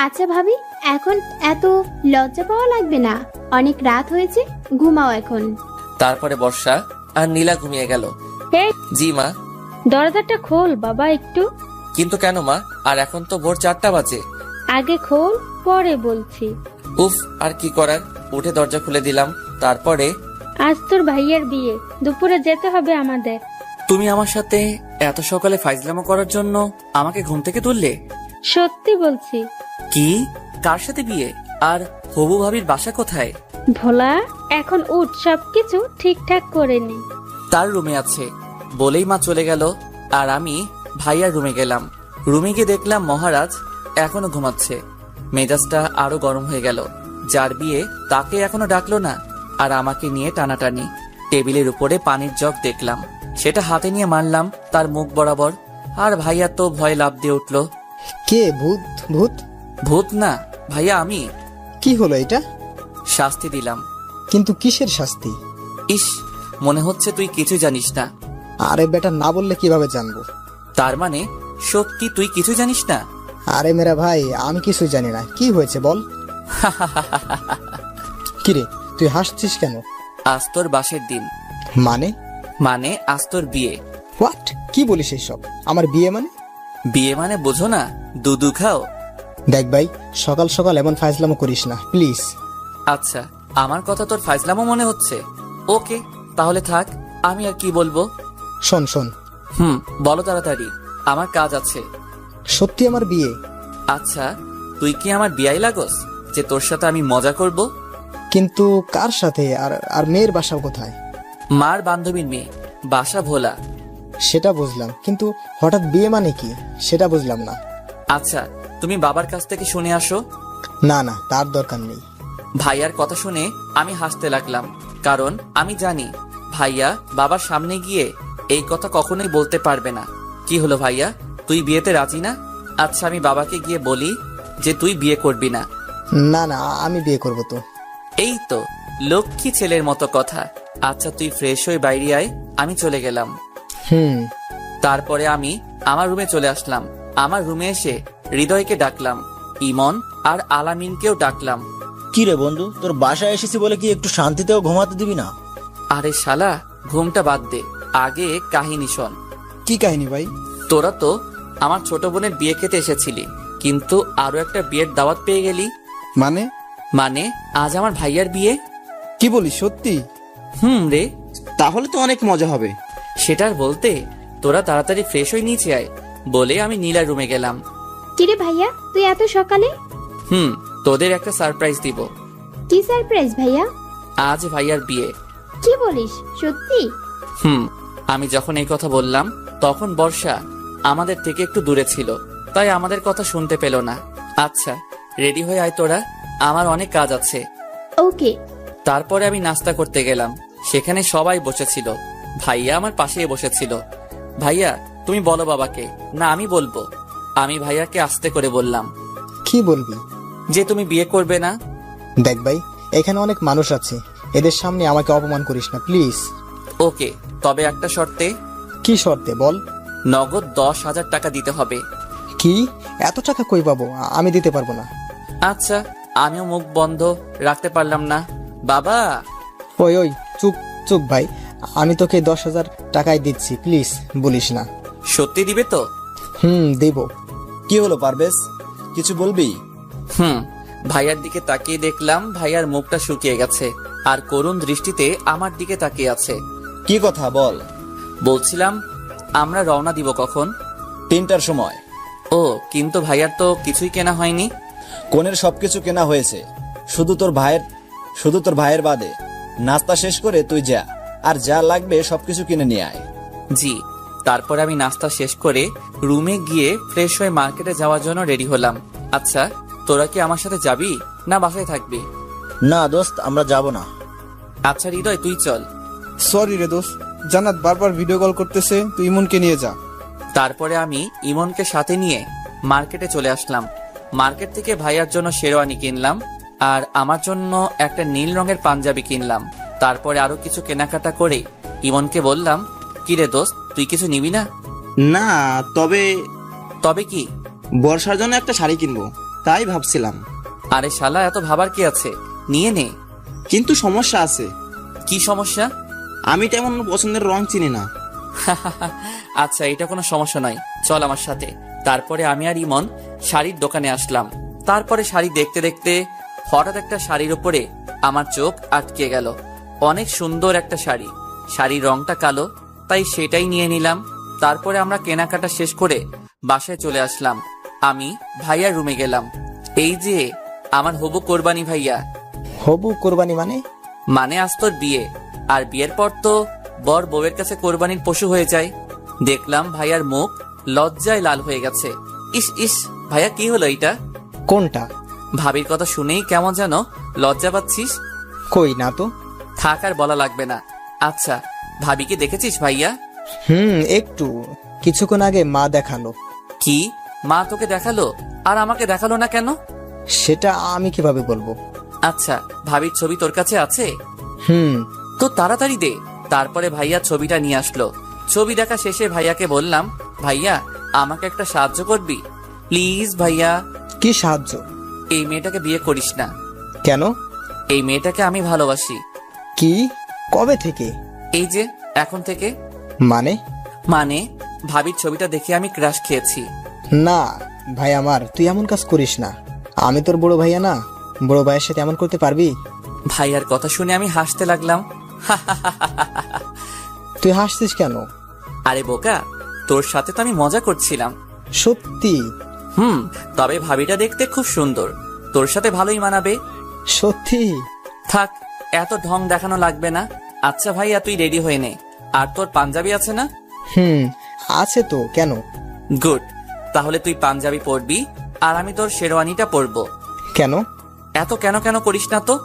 আচ্ছা ভাবি, এখন এত লজ্জা পাওয়া লাগবে না, অনেক রাত হয়েছে, ঘুমাও এখন। তারপরে বর্ষা আর নীলা ঘুমিয়ে গেল। এই জি মা। দরজাটা খোল বাবা একটু। কিন্তু কেন মা? আর এখন তো ভোর 4টা বাজে। আগে খোল, পরে বলছি। উফ, আর কি করার, উঠে দরজা খুলে দিলাম। তারপরে আজ তোর ভাইয়ের বিয়ে, দুপুরে যেতে হবে আমাদের। তুমি আমার সাথে এত সকালে ফাইজলামো করার জন্য আমাকে ঘুম থেকে তুললে? সত্যি বলছি। কি? কার সাথে বিয়ে? আর হবু ভাবির বাসা কোথায়? ভোলা, এখন উঠ, সবকিছু ঠিকঠাক করে নি। তার রুমে আছে বলেই মা চলে গেল, আর আমি ভাইয়ার রুমে গেলাম। রুমে গিয়ে দেখলাম মহারাজ এখনো ঘুমাচ্ছে। মেজাজটা আরো গরম হয়ে গেল। যার বিয়ে তাকে এখনো ডাকলো না, আর আমাকে নিয়ে টানাটানি। টেবিলের উপরে পানির জগ দেখলাম, সেটা হাতে নিয়ে মারলাম তার মুখ বরাবর। আর ভাইয়া তো ভয় লাফ দিয়ে উঠলো। কে? ভূত? ভূত? ভূত না ভাইয়া, আমি। কি হলো এটা? শাস্তি দিলাম। কিন্তু কিসের শাস্তি? ইস, মনে হচ্ছে তুই কিছু জানিস না। আরে বেটা, না বললে কিভাবে জানবো? তার মানে সত্যি তুই কিছু জানিস না? আরে মেরা ভাই, আমি কিছু জানি না। কি হয়েছে বল। কিরে, তুই হাসছিস কেন? আজ তোর বাসের দিন। মানে? মানে আজ তোর বিয়ে। হোয়াট? কি বলিস এইসব? আমার বিয়ে মানে? বিয়ে মানে বোঝো না? দুধু খাও। দেখ ভাই, সকাল সকাল এমন ফাইজলামো করিস না প্লিজ। আচ্ছা, আমার কথা তোর ফাইজলামো মনে হচ্ছে? ওকে, তাহলে থাক, আমি আর কি বলবো। শোন শোন। বলো তাড়াতাড়ি, আমার কাজ আছে। সত্যি আমার বিয়ে? আচ্ছা, তুই কি আমার বিয়াই লাগোস যে তোর সাথে আমি মজা করব? কিন্তু কার সাথে? আর আর মেয়ের বাসা কোথায়? মার বান্ধবীর মেয়ে, বাসা ভোলা। সেটা বুঝলাম, কিন্তু হঠাৎ বিয়ে মানে কি সেটা বুঝলাম না। আচ্ছা, তুমি বাবার কাছ থেকে শুনে আসো। না না, তার দরকার নেই। ভাইয়ার কথা শুনে আমি হাসতে লাগলাম, কারণ আমি জানি ভাইয়া বাবার সামনে গিয়ে এই কথা কখনোই বলতে পারবে না। কি হলো ভাইয়া, তুই বিয়েতে রাজি না? আচ্ছা, আমি বাবাকে গিয়ে বলি যে তুই বিয়ে করবি না। না না, আমি বিয়ে করব তো। এই তো লক্ষ্মী ছেলের মতো কথা। আচ্ছা, তুই ফ্রেশ হয়ে বাইরে আয়, আমি চলে গেলাম। তারপরে আমি আমার রুমে চলে আসলাম। আমার রুমে এসে হৃদয়কে ডাকলাম, ইমন আর আলামিনকেও ডাকলাম। কি রে বন্ধু, তোর বাসায় এসেছি বলে কি একটু শান্তিতেও ঘুমাতে দিবি না? আরে শালা, ঘুমটা বাদ দে, আগে কাহিনী শোন। কি কাহিনী ভাই? তোরা তো আমার ছোট বোনের বিয়ে খেতে এসেছিলি, কিন্তু আরো একটা বিয়ের দাওয়াত পেয়ে গেলি। মানে? মানে আজ আমার ভাইয়ার বিয়ে। কি বলিস, সত্যি? রে, তাহলে তো অনেক মজা হবে। সেটার বলতে তোরা তাড়াতাড়ি ফ্রেশ হয়ে নিচে আয় বলে আমি নীলার রুমে গেলাম। কিরে ভাইয়া, তুই এত সকালে? তোদের একটা সারপ্রাইজ দিব। কি সারপ্রাইজ ভাইয়া? আজ ভাইয়ার বিয়ে। কি বলিস, সত্যি? আমি যখন এই কথা বললাম তখন বর্ষা আমাদের থেকে একটু দূরে ছিল, তাই আমাদের কথা শুনতে পেল না। আচ্ছা, রেডি হয়ে আয় তোরা, আমার অনেক কাজ আছে। ওকে। তারপরে আমি নাস্তা করতে গেলাম। সেখানে সবাই বসেছিল, ভাইয়া আমার পাশেই বসেছিল। ভাইয়া, তুমি বলো বাবাকে। না, আমি বলবো। আমি ভাইয়াকে আস্তে করে বললাম, কি বলবি? যে তুমি বিয়ে করবে না। দেখ ভাই, এখানে অনেক মানুষ আছে, এদের সামনে আমাকে অপমান করিস না প্লিজ। ওকে, তবে একটা শর্তে। কি শর্তে বল? নগদ 10,000 টাকা দিতে হবে। কি? এত টাকা কই পাবো? আমি দিতে পারবো না। আচ্ছা, আমিও মুখ বন্ধ রাখতে পারলাম না। বাবা। ওই ওই, চুপ চুপ ভাই, আমি তোকে 10,000 টাকাই দিচ্ছি, প্লিজ বলিস না। সত্যি দিবে তো? দেব। কি হলো পারভেজ, কিছু বলবি? ভাইয়ার দিকে তাকিয়ে দেখলাম ভাইয়ার মুখটা শুকিয়ে গেছে আর করুণ দৃষ্টিতে আমার দিকে তাকিয়ে আছে। কি কথা বল। বলছিলাম, আমরা রওনা দিব কখন? 3টার সময়। ও, কিন্তু ভাইয়ার তো কিছুই কেনা হয়নি। কোনের সবকিছু কেনা হয়েছে, শুধু তোর ভাইয়ের বাদে। নাস্তা শেষ করে তুই যা, আর যা লাগবে সবকিছু কিনে নিয়ে আয়। জি। তারপর আমি নাস্তা শেষ করে রুমে গিয়ে ফ্রেশ হয়ে মার্কেটে যাওয়ার জন্য রেডি হলাম। আচ্ছা, তোরা কি আমার সাথে যাবি না বাসায় থাকবি? না দোস্ত, আমরা যাব না। আচ্ছা হৃদয়, তুই চল। সরি রে দোস্ত, জান্নাত বারবার ভিডিও কল করতেছে, তুই ইমনকে নিয়ে যা। তারপরে আমি ইমনকে সাথে নিয়ে মার্কেটে চলে আসলাম। মার্কেট থেকে ভাইয়ার জন্য শেরওয়ানি কিনলাম আর আমার জন্য একটা নীল রঙের পাঞ্জাবি কিনলাম। তারপরে আরো কিছু কেনাকাটা করে ইমনকে বললাম, কি রে দোস্ত, তুই কিছু নিবি না? না, তবে তবে কি? বর্ষার জন্য একটা শাড়ি কিনবো, তাই ভাবছিলাম। আরে শালা, এত ভাবার কি আছে, নিয়ে নে। কিন্তু সমস্যা আছে। কি সমস্যা? আমি তেমন পছন্দের রং চিনি না। আচ্ছা, এটা কোনো সমস্যা নয়, চল আমার সাথে। তারপরে আমি আর ইমন শাড়ির দোকানে আসলাম। তারপরে শাড়ি দেখতে দেখতে হঠাৎ একটা শাড়ির উপরে আমার চোখ আটকে গেল। অনেক সুন্দর একটা শাড়ি, শাড়ির রংটা কালো, তাই সেটাই নিয়ে নিলাম। তারপরে আমরা কেনাকাটা শেষ করে বাসায় চলে আসলাম। আমি ভাইয়ার রুমে গেলাম। এই যে আমার হবু কোরবানি ভাইয়া। হবু কোরবানি মানে? মানে আজ তোর বিয়ে, আর বিয়ের পর তো বর বউয়ের কাছে কোরবানির পশু হয়ে যায়। দেখলাম ভাইয়ার মুখ লজ্জায় লাল হয়ে গেছে। ইস ইস, ভাইয়া কি হলো এটা? কোনটা? ভাবির কথা শুনেই কেমন যেন লজ্জা পাচ্ছিস। কই না তো। থাক, আর বলা লাগবে না। আচ্ছা, ভাবিকে দেখেছিস ভাইয়া? একটু, কিছুক্ষণ আগে মা দেখালো। কি, মা তোকে দেখালো আর আমাকে দেখালো না কেন? সেটা আমি কিভাবে বলবো? আচ্ছা, ভাবির ছবি তোর কাছে আছে? তো তাড়াতাড়ি দে। তারপরে ভাইয়া ছবিটা নিয়ে আসলো। ছবি দেখা শেষে ভাইয়াকে বললাম, ভাইয়া আমাকে একটা সাহায্য করবি প্লিজ? ভাইয়া। কি সাহায্য? এই মেয়েটাকে বিয়ে করিস না। কেন? এই মেয়েটাকে আমি ভালোবাসি। কি? কবে থেকে? এই যে এখন থেকে। মানে? মানে ভাবির ছবিটা দেখে আমি ক্রাশ খেয়েছি। না ভাই আমার, তুই এমন কাজ করিস না। আমি তোর বড় ভাইয়া না, বড় ভাইয়ের সাথে এমন করতে পারবি? ভাইয়ার কথা শুনে আমি হাসতে লাগলাম। তুই হাসছিস কেন? আরে বোকা, তোর সাথে তো আমি মজা করছিলাম। সত্যি? তবে ভাবিটা দেখতে খুব সুন্দর, তোর সাথে ভালোই মানাবে। সত্যি? থাক, এত ঢং দেখানো লাগবে না। আচ্ছা ভাইয়া, তুই রেডি হয়ে নে। আর তোর পাঞ্জাবি আছে না? আছে তো, কেন? গুড, তাহলে তুই পাঞ্জাবি পরবি আর আমি তোর শেরওয়ানিটা পরবো। কেন? এত কেন কেন করিস না তো।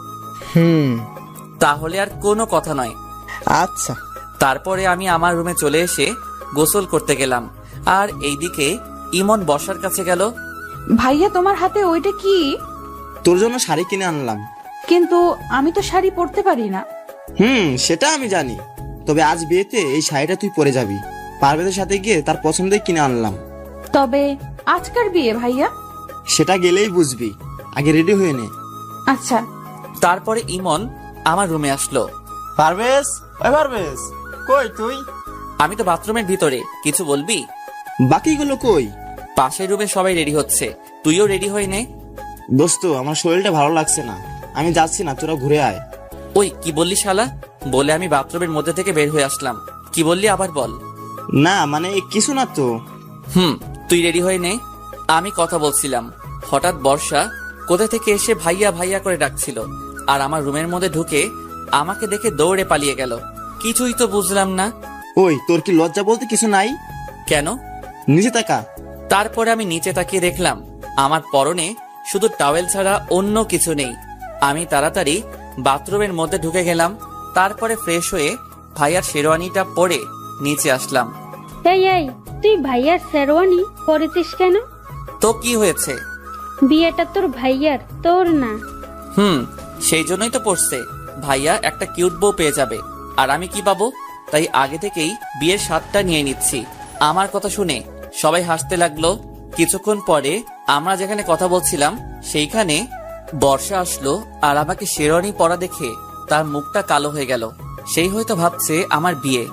তাহলে আর কোনো কথা নয়। আচ্ছা। তারপরে আমি আমার রুমে চলে এসে গোসল করতে গেলাম, আর এইদিকে ইমন বর্ষার কাছে গেল। ভাইয়া, তোমার হাতে ওইটা কি? তোর জন্য শাড়ি কিনে আনলাম। কিন্তু আমি তো শাড়ি পরতে পারি না। সেটা আমি জানি, তবে আজ বিয়েতে এই শাড়িটা তুই পরে যাবি, পারভেজের সাথে গিয়ে তার পছন্দই কিনে আনলাম। তবে আজকার বিয়ে ভাইয়া? সেটা গেলেই বুঝবি, আগে রেডি হয়ে নে। আচ্ছা। তারপরে ইমন আমার রুমে আসলো। পারভেজ, ওই পারভেজ, কই তুই? আমি তো বাথরুমের ভিতরে, কিছু বলবি? বাকিগুলো কই? পাশের রুমে সবাই রেডি হচ্ছে, তুইও রেডি হয়ে নে। দোস্ত, আমার শরীরটা ভালো লাগছে না, আমি যাচ্ছি না, তোরা ঘুরে আয়। ওই কি বললি শালা? বলে আমি বাথরুমের মধ্যে থেকে বের হয়ে আসলাম। কি বললি আবার বল। না মানে কিছু না তো। তুই রেডি হয়ে নে। আমি কথা বলছিলাম, হঠাৎ বর্ষা কোথা থেকে এসে ভাইয়া ভাইয়া করে ডাকছিল, আর আমার রুমের মধ্যে ঢুকে আমাকে দেখে দৌড়ে পালিয়ে গেল। কিছুই তো বুঝলাম না। ওই তোর কি লজ্জা বলতে কিছু নাই? কেন? নিচে তাকা। তারপরে আমি নিচে তাকিয়ে দেখলাম আমার পরনে শুধু টাওয়েল ছাড়া অন্য কিছু নেই। আমি তাড়াতাড়ি বাথরুমের মধ্যে ঢুকে গেলাম, তারপরে ফ্রেশ হয়ে ভাইয়ার শেরওয়ানিটা পরে নিচে আসলাম। এই তুই ভাইয়ার শেরওয়ানি পরেছিস কেন? তো কি হয়েছে? বিয়েটা তোর ভাইয়ার, তোর না। সেই জন্যই তো পড়ছে, ভাইয়া একটা কিউট বউ পেয়ে যাবে, আর আমি কি পাবো? তাই আগে থেকেই বিয়ের স্বাদটা নিয়ে নিচ্ছি। আমার কথা শুনে সবাই হাসতে লাগলো। কিছুক্ষণ পরে আমরা যেখানে কথা বলছিলাম সেইখানে বর্ষা আসলো, আর আমাকে শেরওয়ানি পরা দেখে তার মুখটা কালো হয়ে গেল। সেই হয়তো ভাবছে আমার বিয়ে।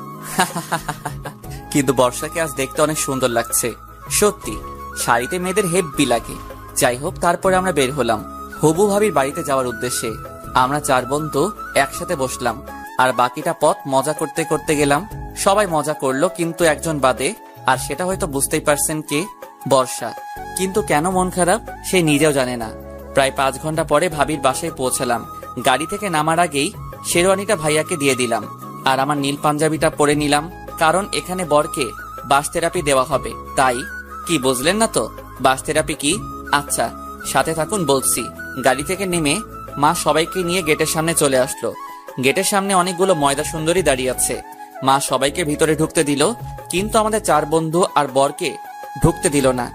কিন্তু বর্ষাকে আজ দেখতে অনেক সুন্দর লাগছে। সত্যি শাড়িতে মেয়েদের হেব্বি লাগে। যাই হোক, তারপরে আমরা বের হলাম হবু ভাবির বাড়িতে যাওয়ার উদ্দেশ্যে। আমরা 4 বন্ধু একসাথে বসলাম, আর বাকিটা পথ মজা করতে করতে গেলাম। সবাই মজা করলো, কিন্তু একজন বাদে, আর সেটা হয়তো বুঝতেই পারছেন কে, বর্ষা। কিন্তু কেন মন খারাপ সে নিজেও জানে না। প্রায় 5 ঘন্টা পরে ভাবির বাসায় পৌঁছালাম। গাড়ি থেকে নামার আগেই শেরওয়ানিটা ভাইয়াকে দিয়ে দিলাম, আর আমার নীল পাঞ্জাবিটা পরে নিলাম, কারণ এখানে বরকে বাস থেরাপি দেওয়া হবে। তাই কি বুঝলেন না তো বাস থেরাপি কি? আচ্ছা সাথে থাকুন, বলছি। গাড়ি থেকে নেমে মা সবাইকে নিয়ে গেটের সামনে চলে আসলো। গেটের সামনে অনেকগুলো ময়দা সুন্দরী দাঁড়িয়ে আছে। মা সবাইকে ভিতরে ঢুকতে দিল, কিন্তু আমাদের 4 বন্ধু আর বরকে ঢুকতে দিল না।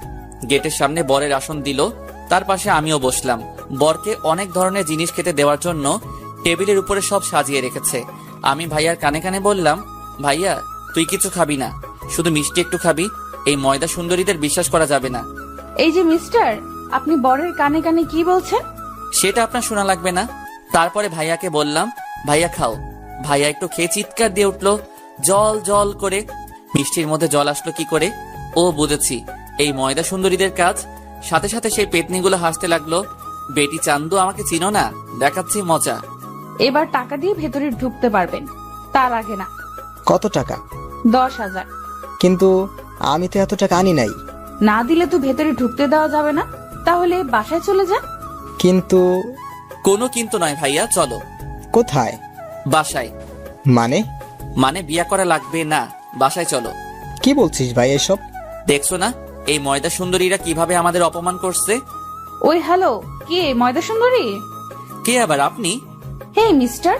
গেটের সামনে বরের আসন দিল, তার পাশে আমিও বসলাম। বরকে অনেক ধরনের জিনিস খেতে দেওয়ার জন্য টেবিলের উপরে সব সাজিয়ে রেখেছে। আমি ভাইয়ার কানে কানে বললাম, ভাইয়া তুই কিছু খাবি না, শুধু মিষ্টি একটু খাবি। এই ময়দা সুন্দরীদের বিশ্বাস করা যাবে না। এই যে মিস্টার, আপনি বরের কানে কানে কি বলছেন? সেটা আপনার শোনা লাগবে না। তারপরে ভাইয়াকে বললাম, ভাইয়া খাও। ভাইয়া একটু খেয়ে চিৎকার দিয়ে উঠলো, জল জল করে। মিষ্টির মধ্যে জল আসলো কি করে? ও বুঝেছি, এই ময়দা সুন্দরীদের কাজ। সাথে সাথে সেই পেতনিগুলো হাসতে লাগলো। বেটি চান্দু, আমাকে চিনো না? দেখাচ্ছি মজা। এবার টাকা দিয়ে ভেতরে ঢুকতে পারবেন, তার আগে না। কত টাকা? 10,000। কিন্তু আমি তো এত টাকা আনি নাই। না দিলে তো ভেতরে ঢুকতে দেওয়া যাবে না। তাহলে বাসায় চলে যান। কিন্তু কোনো কিন্তু নয় ভাইয়া, চলো। কোথায়? বাসায়। মানে বিয়া করা লাগবে না, বাসায় চলো। কি বলছিস ভাই এসব? দেখছো না এই ময়দা সুন্দরীরা কিভাবে আমাদের অপমান করছে? ওই হ্যালো, কে ময়দা সুন্দরী? কে আবার আপনি? হে মিস্টার,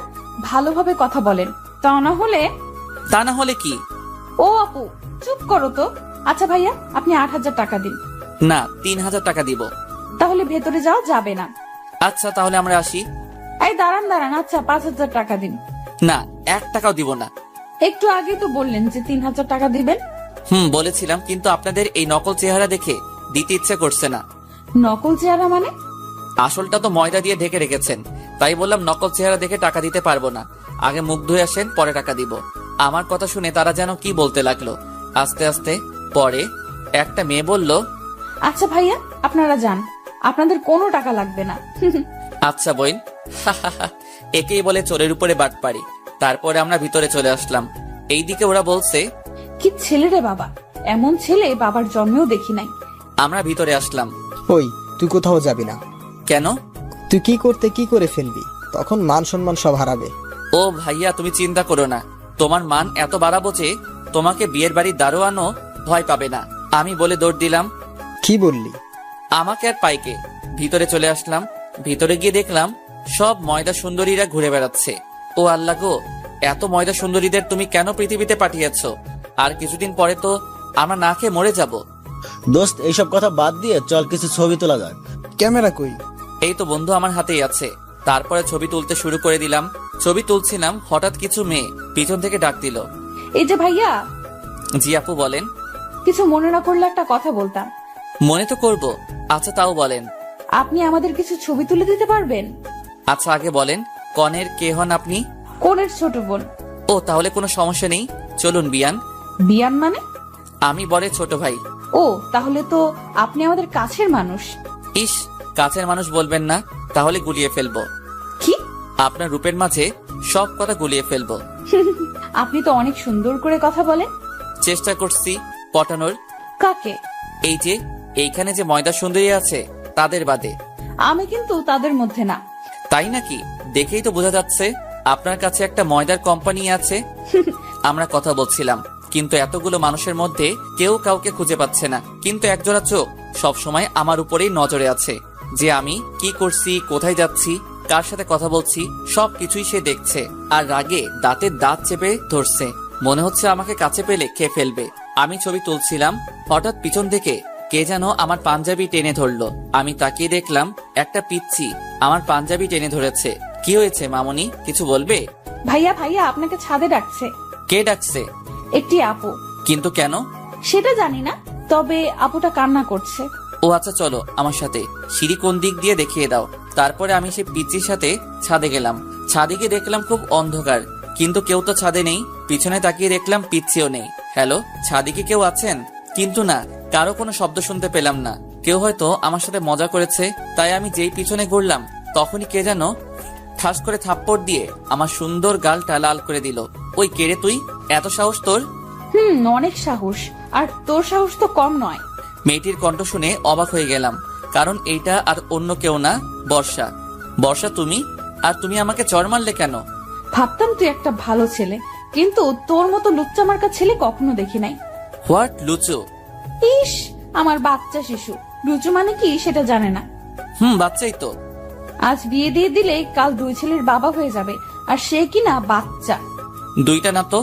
ভালোভাবে কথা বলেন, তা না হলে কি? ও আপু চুপ করো তো। আচ্ছা ভাইয়া, আপনি 8,000 টাকা দিন। না, 3,000 টাকা দিব। তাহলে ভেতরে যাওয়া যাবে না। আচ্ছা তাহলে আমরা আসি। এই দাঁড়ান। আচ্ছা 5,000 টাকা দিন। না, 1 টাকাও দিব না। একটু আগে তো বললেন যে 3,000 টাকা দিবেন। বলেছিলাম, কিন্তু আপনাদের এই নকল চেহারা দেখে দিতে ইচ্ছে করছে না। নকল চেহারা মানে? আসলটা তো ময়দা দিয়ে ঢেকে রেখেছেন, তাই বললাম নকল চেহারা দেখে টাকা দিতে পারবো না। আগে মুখ ধুয়ে আসেন, পরে টাকা দিব। আমার কথা শুনে তারা যেন কি বলতে লাগলো আস্তে আস্তে। পরে একটা মেয়ে বলল, আচ্ছা ভাইয়া আপনারা যান, আপনাদের কোনো টাকা লাগবে না। আচ্ছা বইন। একেই বলে চোরের উপরে বাট পারি। তারপরে আমরা ভিতরে চলে আসলাম। এইদিকে ওরা বলছে, কি ছেলে রে বাবা, এমন ছেলে বাবার জন্মেও দেখি নাই। আমরা ভিতরে আসলাম। ওই তুই কোথাও যাবি না। কেন? তুই কি করে ফেলবি, তখন মান সম্মান সব হারাবে। ও ভাইয়া তুমি চিন্তা করো না, তোমার মান এত বাড়াবো যে তোমাকে বিয়ের বাড়ির দারোয়ানও ভয় পাবে না। আমি বলে দৌড় দিলাম। কি বললি? আমাকে আর পাইকে। ভিতরে চলে আসলাম। ভিতরে গিয়ে দেখলাম সব ময়দা সুন্দরীরা ঘুরে বেড়াচ্ছে। ও আল্লাহ গো, এত ময়দা সুন্দরীদের তুমি কেন পৃথিবীতে পাঠিয়েছ? আর কিছুদিন পরে তো আমরা না খেয়ে মরে যাব। দোস্ত, এইসব কথা বাদ দিয়ে চল কিছু ছবি তোলা যাক। ক্যামেরা কই? এই তো বন্ধু আমার হাতেই আছে। তারপরে ছবি তুলতে শুরু করে দিলাম। ছবি তুলছিলাম, হঠাৎ কিছু মেয়ে পিছন থেকে ডাক দিল, এই যে ভাইয়া। জি আপু বলেন। কিছু মনে না করলে একটা কথা বলতাম। মনে তো করব। আচ্ছা তাও বলেন। আপনি আমাদের কিছু ছবি তুলে দিতে পারবেন? আচ্ছা আগে বলেন, কনের কে হন আপনি? কোনের ছোট বোন। ও তাহলে কোনো সমস্যা নেই, চলুন বিয়ান। বিয়ান মানে? আমি বলে ছোট ভাই। ও তাহলে তো আপনি আমাদের কাছের মানুষ। ইস, কাছের মানুষ বলবেন না, তাহলে গুলিয়ে ফেলবো। কি? আপনার রূপের মাঝে সব কথা গুলিয়ে ফেলবো। আপনি তো অনেক সুন্দর করে কথা বলেন। চেষ্টা করছি পটানোর। কাকে? এই যে এইখানে যে ময়দা সুন্দরী আছে তাদের বাদে। আমি কিন্তু তাদের মধ্যে না। তাই নাকি? দেখেই তো বোঝা যাচ্ছে আপনার কাছে একটা ময়দার কোম্পানি আছে। আমরা কথা বলছিলাম, কিন্তু এতগুলো মানুষের মধ্যে কেউ কাউকে খুঁজে পাচ্ছে না, কিন্তু একজোড়া চোখ সব সময় আমার উপরেই নজরে আছে, যে আমি কি করছি, কোথায় যাচ্ছি, কার সাথে কথা বলছি, সবকিছুই সে দেখছে। আর রাগে দাঁতের দাঁত চেপে ধরছে, মনে হচ্ছে আমাকে কাছে পেলে খেয়ে ফেলবে। আমি ছবি তুলছিলাম, হঠাৎ পিছন থেকে কে যেন আমার পাঞ্জাবি টেনে ধরলো। আমি তাকিয়ে দেখলাম একটা পিচ্ছি আমার পাঞ্জাবি টেনে ধরেছে। কি হয়েছে মামনি, কিছু বলবে? ভাইয়া ভাইয়া আপনাকে ছাদে ডাকছে। কে ডাকছে? একটি আপু। কিন্তু কেন? সেটা জানি না, তবে আপুটা কান্না করছে। ও আচ্ছা চলো আমার সাথে, সিঁড়ি কোন দিক দিয়ে দেখিয়ে দাও। তারপরে আমি সেই পিচ্চির সাথে ছাদে গেলাম। ছাদে গিয়ে দেখলাম খুব অন্ধকার, কিন্তু কেউ তো ছাদে নেই। পিছনে তাকিয়ে দেখলাম পিচ্চিও নেই। হ্যালো, ছাদে কি কেউ আছেন? কিন্তু না, কারো কোনো শব্দ শুনতে পেলাম না। কেউ হয়তো আমার সাথে মজা করেছে, তাই আমি যেই পিছনে ঘুরলাম তখনই কে যেন ঠাস করে থাপ্পড় দিয়ে আমার সুন্দর গালটা লাল করে দিল। ওই কে রে তুই, এত সাহস তোর? অনেক সাহস, আর তোর সাহস তো কম নয়। মেয়েটির কণ্ঠ শুনে অবাক হয়ে গেলাম, কারণ এইটা আর অন্য কেউ না, বর্ষা। বর্ষা তুমি? আর তুমি আমাকে চড় মারলে কেন? ভাবতাম তুই একটা ভালো ছেলে, কিন্তু তোর মতো লুচ্চা মার্কা ছেলে কখনো দেখি নাই। হোয়াট লুচু? ইস, আমার বাচ্চা শিশু। লুচু মানে কি সেটা জানে না। বাচ্চাই তো। আজ বিয়ে দিয়ে দিলে কাল 2 ছেলের বাবা হয়ে যাবে, আর সে কিনা বাচ্চা। 2টা না তো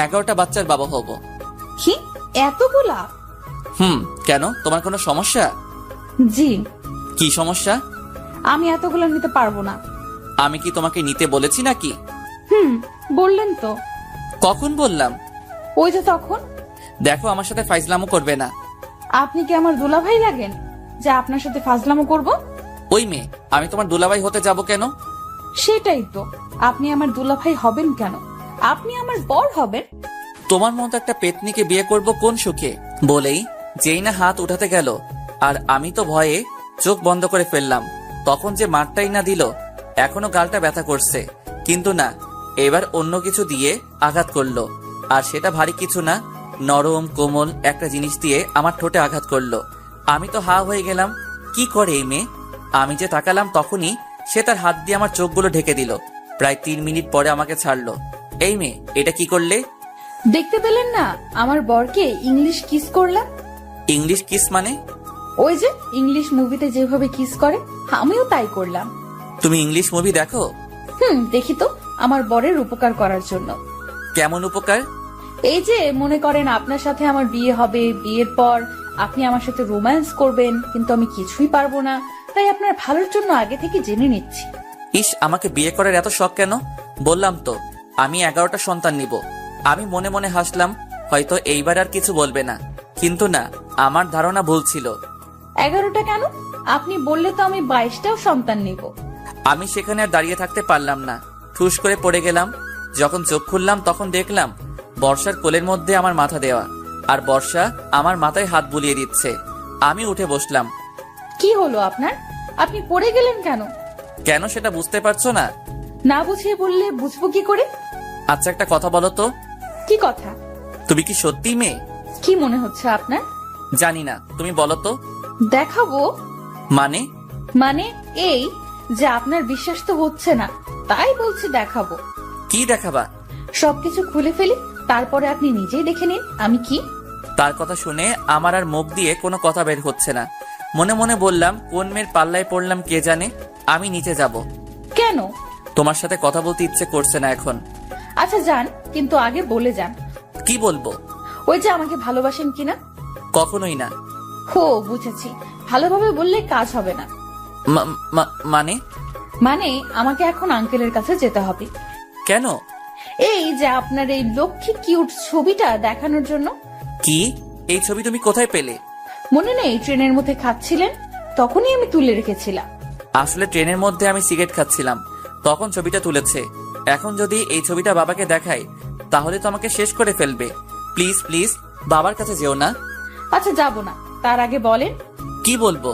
11টা বাচ্চার বাবা হব। কি এতগুলা? কেন, তোমার কোনো সমস্যা? জি। কি সমস্যা? আমি এতগুলা নিতে পারবো না। আমি কি তোমাকে নিতে বলেছি নাকি? বললেন তো। কখন বললাম? ওই যে তখন। দেখো, আমার সাথে ফাইজলামো করবে না। আপনি কি আমার দুলাভাই লাগেন যে আপনার সাথে ফাজলামো করব? ওই মেয়ে, আমি তোমার দুলাভাই হতে যাব কেন? সেটাই তো, আপনি আমার দুলাভাই হবেন কেন? আপনি আমার বর হবেন। তোমার মতো একটা পেতনিকে বিয়ে করব কোন সুখে? বলেই যেই না হাত উঠাতে গেল, আর আমি তো ভয়ে চোখ বন্ধ করে ফেললাম। তখন যে মারটাই না দিল, এখনো গালটা ব্যথা করছে। কিন্তু না, এবার অন্য কিছু দিয়ে আঘাত করলো, আর সেটা ভারী কিছু না, নরম কোমল একটা জিনিস দিয়ে আমার ঠোঁটে আঘাত করলো। আমি তো হা হয়ে গেলাম, কি করে এই মেয়ে? আমি যে তাকালাম তখনই সে তার হাত দিয়ে আমার চোখগুলো ঢেকে দিল। প্রায় 3 মিনিট পরে আমাকে ছাড়লো। এই মেয়ে, এটা কি করলে? দেখতে পেলেন না আমার বরকে ইংলিশ কিস করলাম? ইংলিশ কিস মানে? ওই যে ইংলিশ মুভিতে যেভাবে কিস করে, আমিও তাই করলাম। তুমি ইংলিশ মুভি দেখো? দেখি তো, আমার বরের উপকার করার জন্য। কেমন উপকার? এই যে মনে করেন আপনার সাথে আমার বিয়ে হবে, বিয়ের পর আপনি আমার সাথে রোম্যান্স করবেন, কিন্তু আমি কিছুই পারবো না, তাই আপনার ভালোর জন্য আগে থেকে জেনে নিচ্ছি। ইস, আমাকে বিয়ে করার এত শখ কেন? বললাম তো আমি 11টা সন্তান নিব। আমি মনে মনে হাসলাম, হয়তো এইবার আর কিছু বলবে না, কিন্তু না, আমার ধারণা ভুল ছিল। 11টা কেন? আপনি বললে তো আমি 22টাও সন্তান নিব। আমি সেখানে আর দাঁড়িয়ে থাকতে পারলাম না, ঠুস করে পড়ে গেলাম। যখন চোখ খুললাম তখন দেখলাম বর্ষার কোলের মধ্যে আমার মাথা দেওয়া, আর বর্ষা আমার মাথায় হাত বুলিয়ে দিচ্ছে। আমি উঠে বসলাম। কি হলো আপনার? আপনি পড়ে গেলেন কেন? কেন সেটা বুঝতে পারছো না? না বুঝিয়ে বললে বুঝবো কি করে? আচ্ছা একটা কথা বলো তো। কি কথা? তুমি কি সত্যি মেয়ে? কি মনে হচ্ছে আপনার? জানি না, তুমি বলো তো। দেখাবো? মানে? মানে এই যে আপনার বিশ্বাস তো হচ্ছে না, তাই বলছি দেখাবো। কি দেখাবা? সবকিছু খুলে ফেলি, তারপরে আপনি নিজেই দেখে নিন আমি কি। তার কথা শুনে আমার আর মুখ দিয়ে কোনো কথা বের হচ্ছে না। মনে মনে বললাম, কোন মেয়ের পাল্লায় পড়লাম কে জানে। আমি নিচে যাব। কেন? তোমার সাথে কথা বলতে ইচ্ছে করছে না এখন। আচ্ছা যান, কিন্তু আগে বলে যান। কি বলবো? ওই যে আমাকে ভালোবাসেন কিনা। কখনোই না। হো, বুঝেছি, ভালোভাবে বললে কাজ হবে না। মানে? মানে আমাকে এখন আঙ্কেলের কাছে যেতে হবে। কেন? এই যে আপনার এই লক্ষ্মী কিউট ছবিটা দেখানোর জন্য। কি? এই ছবি তুমি কোথায় পেলে? মনে নেই ট্রেনের মধ্যে খাচ্ছিলেন, তখনই আমি তুলে রেখেছিলাম। আসলে ট্রেনের মধ্যে আমি সিগারেট খাচ্ছিলাম, তখন ছবিটা তুলেছে। এখন যদি এই ছবিটা বাবাকে দেখাই তাহলে তো আমাকে শেষ করে ফেলবে। প্লিজ প্লিজ বাবার কাছে যেও না। আচ্ছা যাব না, তার আগে বলেন। কি বলবো?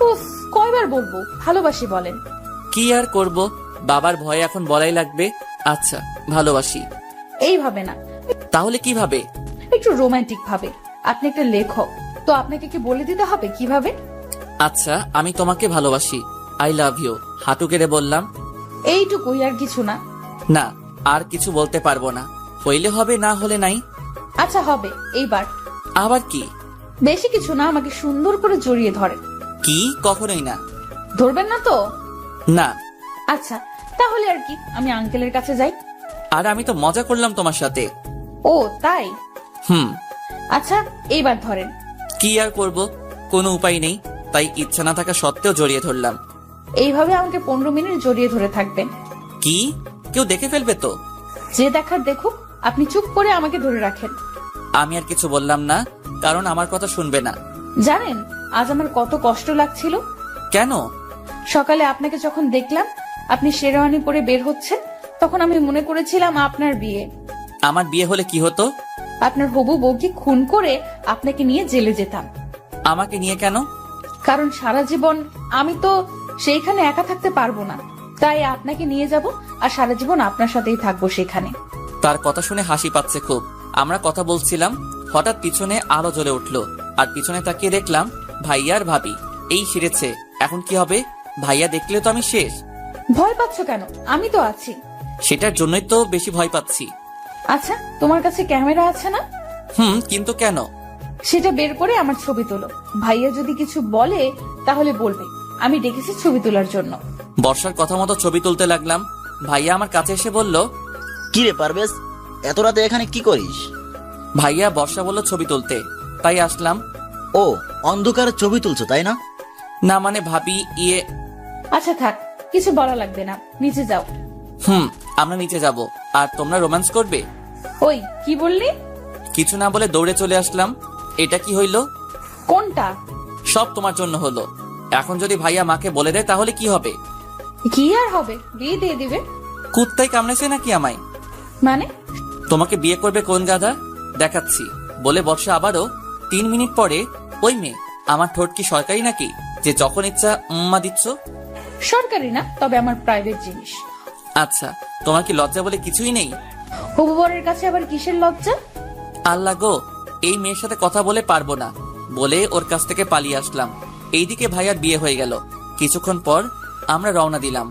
উফ, কয়বার বলবো ভালোবাসি বলেন। কি আর করব, বাবার ভয়ে এখন বলাই লাগবে। আচ্ছা, ভালোবাসি। এইভাবে না, তাহলে কিভাবে? একটু রোমান্টিক ভাবে। আপনি একটা লেখক, তো আপনাকে কি বলে দিতে হবে কিভাবে? আচ্ছা, আমি তোমাকে ভালোবাসি, আই লাভ ইউ, হাঁটু গেড়ে বললাম। এইটুকুই, আর কিছু না? না, আর কিছু বলতে পারবো না। হইলে হবে, না হলে নাই। আচ্ছা হবে, এইবার। আবার কি? বেশি কিছু না, আমাকে সুন্দর করে জড়িয়ে ধরেন। কি? কখনোই না। ধরবেন না তো? না। আচ্ছা তাহলে আর কি, আমি আঙ্কেলের কাছে যাই। আর আমি তো মজা করলাম তোমার সাথে। ও তাই? হুম। আচ্ছা এইবার ধরেন। কি আর করব, কোনো উপায় নেই, তাই ইচ্ছা না থাকা সত্ত্বেও জড়িয়ে ধরলাম। এইভাবে আমাকে 15 মিনিট জড়িয়ে ধরে থাকবেন। কি? কেউ দেখে ফেলবে তো? যে দেখার দেখুক, আপনি চুপ করে আমাকে ধরে রাখেন। আমি আর কিছু বললাম না, কারণ আমার কথা শুনবে না। জানেন আজ আমার কত কষ্ট লাগছিল? কেন? সকালে আপনাকে যখন দেখলাম আপনি শেরওয়ানি পরে বের হচ্ছেন, তখন আমি মনে করেছিলাম আপনার বিয়ে। আমার বিয়ে হলে কি হতো? আপনার হবু বউকে খুন করে আপনাকে নিয়ে জেলে যেতাম। আমাকে নিয়ে কেন? কারণ সারা জীবন আমি তো সেইখানে একা থাকতে পারবো না, তাই আপনাকে নিয়ে যাব আর সারা জীবন আপনার সাথেই থাকবো সেখানে। তার কথা শুনে হাসি পাচ্ছে খুব। আমরা কথা বলছিলাম, হঠাৎ পিছনে আলো জ্বলে উঠলো, আর পিছনে তাকিয়ে দেখলাম ভাইয়া আর ভাবি। এই সেরেছে, এখন কি হবে? ভাইয়া দেখলে তো আমি শেষ। ভয় পাচ্ছ কেন? আমি তো আছি। সেটার জন্যই তো বেশি ভয় পাচ্ছি। আচ্ছা তোমার কাছে ক্যামেরা আছে না? কিন্তু কেন? সেটা বের করে আমার ছবি তোলো। ভাইয়া যদি কিছু বলে তাহলে বলবে আমি ডেকেছি ছবি তোলার জন্য। বর্ষার কথা মতো ছবি তুলতে লাগলাম। ভাইয়া আমার কাছে এসে বলল, কি রে পারভেজ, এত রাতে এখানে কি করিস? ভাইয়া বর্ষা বলল ছবি তুলতে, তাই আসলাম। ও, অন্ধকারে ছবি তুলছো তাই না? না মানে ভাবি ইয়ে। আচ্ছা থাক, কিছু বলা লাগবে না, নিচে যাও। আমরা নিচে যাব, আর তোমরা রোম্যান্স করবে। ওই কি বললি? কিছু না বলে দৌড়ে চলে আসলাম। এটা কি হইলো? কোনটা? সব তোমার জন্য হলো। এখন যদি ভাইয়া মাকে বলে দেয় তাহলে কি হবে? কি আর হবে, বিয়ে দিয়ে দিবে। কুত্তাই কামড়েছে নাকি আমায়? মানে? তোমাকে বিয়ে করবে কোন গাধা, দেখাচ্ছি বলে বর্ষা আবারও 3 মিনিট পরে, ওই মেয়ে, আমার ঠোঁট কি সরকারি নাকি যে যখন ইচ্ছা উম্মা দিচ্ছ? সরকারি না, তবে আমার প্রাইভেট জিনিস। আচ্ছা, তোমার কি লজ্জা বলে কিছুই নেই? হবু বরের কাছে আবার কিসের লজ্জা? আল্লাহ গো, এই মেয়ের সাথে কথা বলে পারবো না বলে ওর কাছ থেকে পালিয়ে আসলাম। এইদিকে ভাইয়ার বিয়ে হয়ে গেল। কিছুক্ষণ পর আমরা রওনা দিলাম।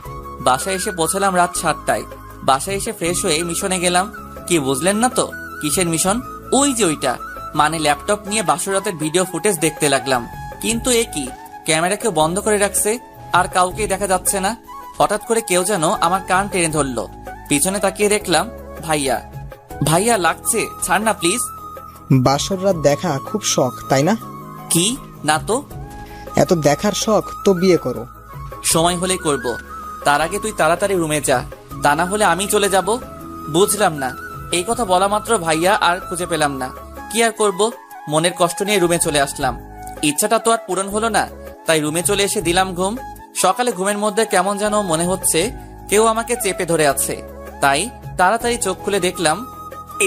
বাসায় এসে পৌঁছালাম রাত 7টায়। বাসায় এসে ফ্রেশ হয়ে মিশনে গেলাম। কি বুঝলেন না তো? কিসের মিশন? ওই যে ওইটা, মানে ল্যাপটপ নিয়ে বাসরাতের ভিডিও ফুটেজ দেখতে লাগলাম। কিন্তু এ কি, ক্যামেরাকে বন্ধ করে রাখছে, আর কাউকেই দেখা যাচ্ছে না। হঠাৎ করে কেউ যেন আমার কান টেনে ধরলো। পিছনে তাকিয়ে দেখলাম ভাইয়া। ভাইয়া লাগছে, ছাড় না প্লিজ। বাসর রাত দেখা খুব শখ তাই না? কি না তো? এত দেখার শখ তো বিয়ে করো। সময় হলে করব, তার আগে তুই তাড়াতাড়ি রুমে যা, তা না হলে আমি চলে যাব। বুঝলাম না। এই কথা বলা মাত্র ভাইয়া আর খুঁজে পেলাম না। কি আর করব, মনের কষ্ট নিয়ে রুমে চলে আসলাম। ইচ্ছাটা তো আর পূরণ হলো না, তাই রুমে চলে এসে দিলাম ঘুম। সকালে ঘুমের মধ্যে কেমন যেন মনে হচ্ছে কেউ আমাকে চেপে ধরে আছে, তাই তাড়াতাড়ি চোখ খুলে দেখলাম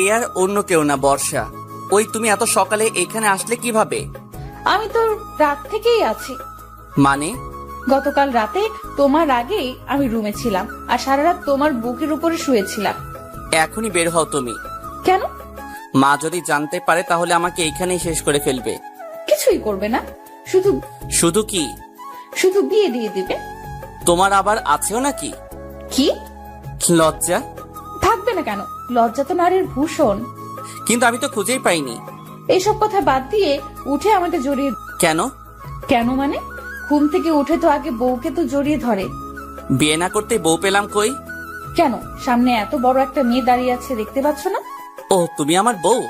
এ আর অন্য কেউ না, বর্ষা। ওই তুমি এত সকালে এখানে আসলে কিভাবে? আমি তো রাত থেকেই আছি। মানে? গতকাল রাতে তোমার আগেই আমি রুমে ছিলাম, আর সারা রাত তোমার বুকের উপরে শুয়েছিলাম। এখনই বের হও তুমি। কেন? মা যদি জানতে পারে তাহলে আমাকে এইখানেই শেষ করে ফেলবে। কিছুই করবে না, শুধু শুধু কি? শুধু বিয়ে দিয়ে দিবে। তোমার আবার আছেও নাকি? কি লজ্জা? থাকবে না কেন? লজ্জা তো নারীর ভূষণ। কিন্তু আমি তো খুঁজেই পাইনি। এইসব কথা বাদ দিয়ে উঠে আমাকে জড়িয়ে। কেন? কেন মানে? ঘুম থেকে উঠে তো আগে বউকে তো জড়িয়ে ধরে। বিয়ে না করতে বউ পেলাম কই? কেন? সামনে এত বড় একটা মেয়ে দাঁড়িয়ে আছে, দেখতে পাচ্ছ না? ও, তুমি আমার বউ?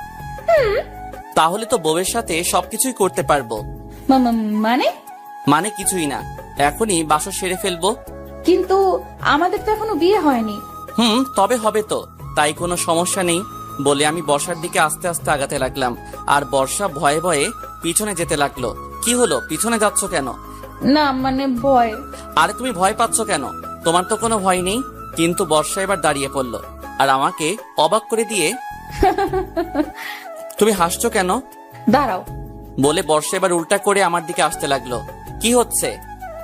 তাহলে তো বউয়ের সাথে সবকিছুই করতে পারবো। মানে? মানে কিছুই না, এখনই বাসর সেরে ফেলবো। কিন্তু আমাদের তো এখনো বিয়ে হয়নি। তবে হবে তো। তাই কোনো সমস্যা নেই বলে আমি বর্ষার দিকে আস্তে আস্তে আগাতে লাগলাম। আর বর্ষা ভয়ে ভয়ে পিছনে যেতে লাগলো। কি হলো, পিছনে যাচ্ছ কেন? না মানে ভয়। আরে তুমি ভয় পাচ্ছ কেন? তোমার তো কোনো ভয় নেই। কিন্তু বর্ষা এবার দাঁড়িয়ে পড়লো আর আমাকে অবাক করে দিয়ে তুমি হাসছো কেন? দাঁড়াও। বলে বর্ষা এবার উল্টা করে আমার দিকে আসতে লাগলো। কি হচ্ছে?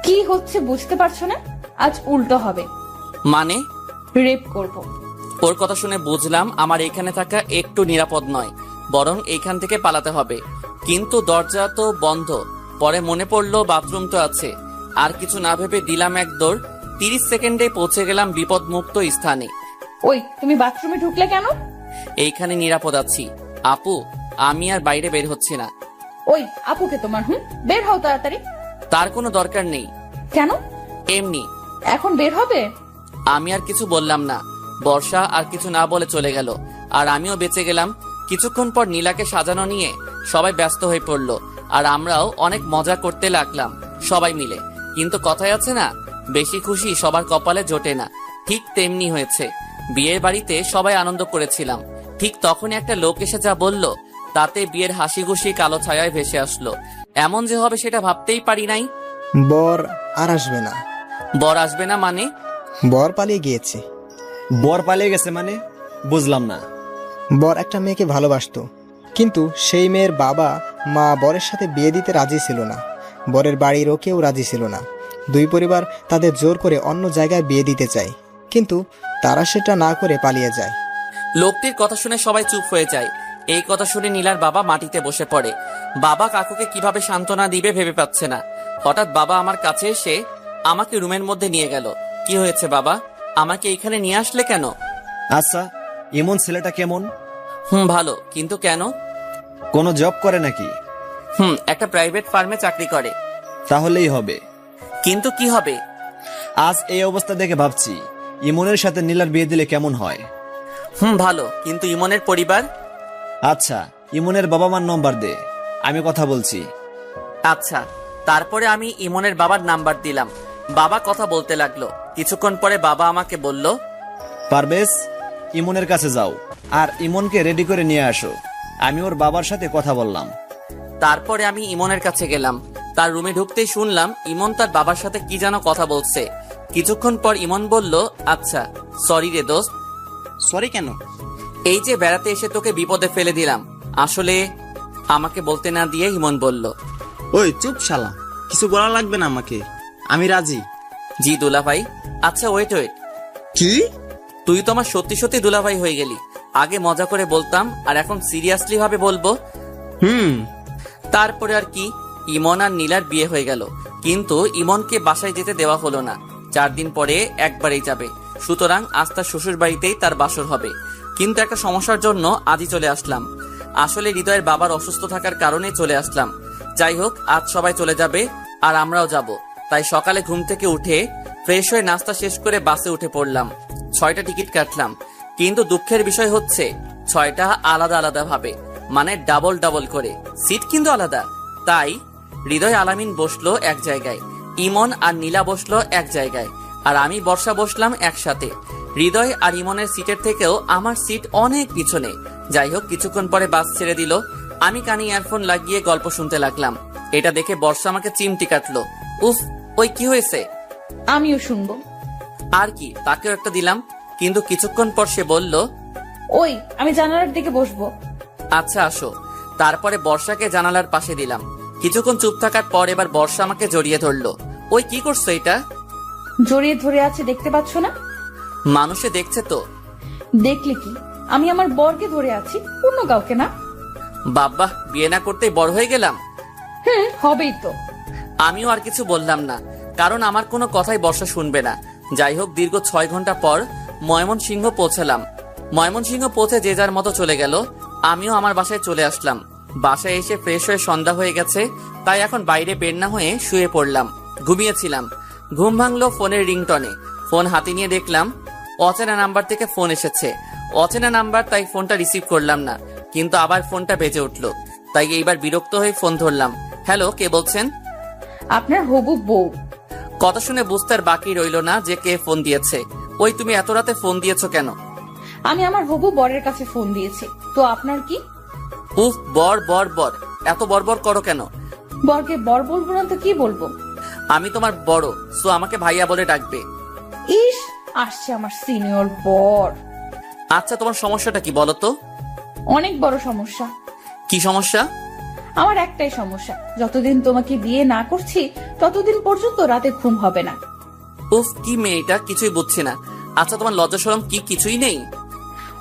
কি হচ্ছে বুঝতে পারছো না? আজ উল্টো হবে, মানে? রেপ করব। ওর কথা শুনে বুঝলাম আমার এখানে থাকা একটু নিরাপদ নয়, বরং এইখান থেকে পালাতে হবে। কিন্তু দরজা তো বন্ধ। পরে মনে পড়লো বাথরুম তো আছে। আর কিছু না ভেবে দিলাম এক দৌড়। 30 সেকেন্ডে পৌঁছে গেলাম বিপদমুক্ত স্থানে। ওই তুমি বাথরুমে ঢুকলে কেন? এইখানে নিরাপদ আছি আপু, আমি আর বাইরে বের হচ্ছি না। ওই আপুকে তোমার, বের হও তাড়াতাড়ি। তার কোনো দরকার নেই। কেন? এমনি। এখন বের হবে? আমি আর কিছু বললাম না। বর্ষা আর কিছু না বলে চলে গেল আর আমিও বেঁচে গেলাম। কিছুক্ষণ পর নীলাকে সাজানো নিয়ে সবাই ব্যস্ত হয়ে পড়লো আর আমরাও অনেক মজা করতে লাগলাম সবাই মিলে। কিন্তু কথায় আছে না, বেশি খুশি সবার কপালে জোটে না। ঠিক তেমনি হয়েছে। বিয়ের বাড়িতে সবাই আনন্দ করেছিলাম। ঠিক তখনই একটা লোক এসে যা বলল, তাতে বিয়ের হাসি খুশি কালো ছায়ায় ভেসে আসলো। এমন যে হবে সেটা ভাবতেই পারি নাই। বর আর আসবে না। বর আসবে না মানে? বর পালিয়ে গিয়েছে। বর পালিয়ে গেছে মানে? বুঝলাম না। বর একটা মেয়েকে ভালোবাসতো, কিন্তু সেই মেয়ের বাবা মা বরের সাথে বিয়ে দিতে রাজি ছিল না। বরের বাড়িরও কেউ রাজি ছিল না। দুই পরিবার তাদের জোর করে অন্য জায়গায় বিয়ে দিতে চায়, কিন্তু তারা সেটা না করে পালিয়ে যায়। লোকটির কথা শুনে সবাই চুপ হয়ে যায়। এই কথা শুনে নীলার বাবা মাটিতে বসে পড়ে। বাবা কাকুকে কিভাবে সান্ত্বনা দিবে ভেবে পাচ্ছে না। হঠাৎ বাবা আমার কাছে এসে আমাকে রুমের মধ্যে নিয়ে গেল। কি হয়েছে বাবা, আমাকে এখানে নিয়ে আসলে কেন? আচ্ছা, এমন ছেলেটা কেমন? ভালো। কিন্তু কেন? কোনো জব করে নাকি? একটা প্রাইভেট ফার্মে চাকরি করে। তাহলেই হবে। কিন্তু কি হবে? আজ এই অবস্থা দেখে ভাবছি ইমনের সাথে নীলার বিয়ে দিলে কেমন হয়। ভালো। কিন্তু ইমনের পরিবার? আচ্ছা, ইমনের বাবা মার নম্বর দে, আমি কথা বলছি। আচ্ছা। তারপরে আমি ইমনের বাবার নাম্বার দিলাম। বাবা কথা বলতে লাগলো। কিছুক্ষণ পরে বাবা আমাকে বলল, পারভেজ, ইমনের কাছে যাও আর ইমনকে রেডি করে নিয়ে আসো। আমি ওর বাবার সাথে কথা বললাম। তারপরে আমি ইমনের কাছে গেলাম। তার রুমে ঢুকতেই শুনলাম ইমন তার বাবার সাথে কি যেন কথা বলছে। কিছুক্ষণ পর ইমন বলল, আচ্ছা সরি রে দোস্ত। সরি কেন? এই যে বেড়াতে এসে তোকে বিপদে ফেলে দিলাম। আসলে আমাকে বলতে না দিয়ে ইমন বলল, ওই চুপ শালা, কিছু বলা লাগবে না আমাকে, আমি রাজি। জি দুলাভাই। আচ্ছা ওয়েট। কি? তুই তো আমার সত্যি সত্যি দুলাভাই হয়ে গেলি। আগে মজা করে বলতাম আর এখন সিরিয়াসলি ভাবে বলবো। তারপরে আর কি, ইমন আর নীলার বিয়ে হয়ে গেল। কিন্তু ইমনকে বাসায় যেতে দেওয়া হলো না। 4 দিন পরে একবারেই যাবে। সুতরাং আজ তার শ্বশুর বাড়িতেই তার বাসর হবে। কিন্তু একটা সমস্যার জন্য আজই চলে আসলাম। আসলে হৃদয়ের বাবার অসুস্থ থাকার কারণে চলে আসলাম। যাই হোক, আজ সবাই চলে যাবে আর আমরাও যাব। তাই সকালে ঘুম থেকে উঠে ফ্রেশ হয়ে নাস্তা শেষ করে বাসে উঠে পড়লাম। 6টা টিকিট কাটলাম। কিন্তু দুঃখের বিষয় হচ্ছে 6টা আলাদা আলাদা ভাবে, মানে ডাবল ডাবল করে সিট কিন্তু আলাদা। তাই হৃদয় আলামিন বসলো এক জায়গায়, ইমন আর নীলা বসলো এক জায়গায়, আর আমি বর্ষা বসলাম একসাথে। হৃদয় আর ইমনের সিটের থেকেও আমার সিট অনেক পিছনে। যাই হোক, কিছুক্ষণ পরে বাস ছেড়ে দিল। আমি কানে ইয়ারফোন লাগিয়ে গল্প শুনতে লাগলাম। এটা দেখে বর্ষা আমাকে চিমটি কাটলো। উফ, ওই কি হয়েছে? আমিও শুনবো। আর কি, তাকেও একটা দিলাম। কিন্তু কিছুক্ষণ পর সে বলল, ওই আমি জানালার দিকে বসবো। আচ্ছা আসো। তারপরে বর্ষাকে জানালার পাশে দিলাম। কিছুক্ষণ চুপ থাকার পর এবার বর্ষা আমাকে জড়িয়ে ধরলো। ওই কি করছো এটা? জড়িয়ে ধরে আছে, দেখতে পাচ্ছ না? মানুষে দেখছে তো। দেখলে কি, আমি আমার বরকে ধরে আছি, অন্য কাউকে না। বাবা, বিয়ে না করতেই বড় হয়ে গেলাম। হবেই তো। আমিও আর কিছু বললাম না, কারণ আমার কোনো কথাই বর্ষা শুনবে না। যাই হোক, দীর্ঘ 6 ঘন্টা পর ময়মনসিংহ পৌঁছালাম। ময়মনসিংহ পৌঁছে যে যার মতো চলে গেল। আমিও আমার বাসায় চলে আসলাম। বাসায় এসে ফ্রেশ হয়ে সন্ধ্যা হয়ে গেছে, তাই এখন বাইরে বের না হয়ে শুয়ে পড়লাম। ঘুমিয়েছিলাম। ঘুম ভাঙলো ফোনের রিংটনে। ফোন হাতে নিয়ে দেখলাম অচেনা নাম্বার থেকে ফোন এসেছে। অচেনা নাম্বার, তাই ফোনটা রিসিভ করলাম না। কিন্তু আবার ফোনটা বেজে উঠলো, তাই এইবার বিরক্ত হয়ে ফোন ধরলাম। হ্যালো, কে বলছেন? আপনার হবু বউ। কথা শুনে বুঝতে আর বাকি রইল না যে কে ফোন দিয়েছে। ওই তুমি এত রাতে ফোন দিয়েছো কেন? আমি আমার হবু বরের কাছে ফোন দিয়েছি। তো আপনার কি? উফ, বর বর বর, এত বর করো কেন? বরকে বর বলবো না তো কি বলবো? আমি তোমার বড়, সো আমাকে ভাইয়া বলে ডাকবে। ইস, আসছে আমার সিনিয়র বর। আচ্ছা, তোমার সমস্যাটা কি বলো তো? অনেক বড় সমস্যা। কি সমস্যা? আমার একটাই সমস্যা, যতদিন তোমাকে বিয়ে না করছি ততদিন পর্যন্ত রাতে ঘুম হবে না। উফ, কি মেয়েটা, কিছুই বুঝছি না। আচ্ছা, তোমার লজ্জা শরম কি কিছুই নেই?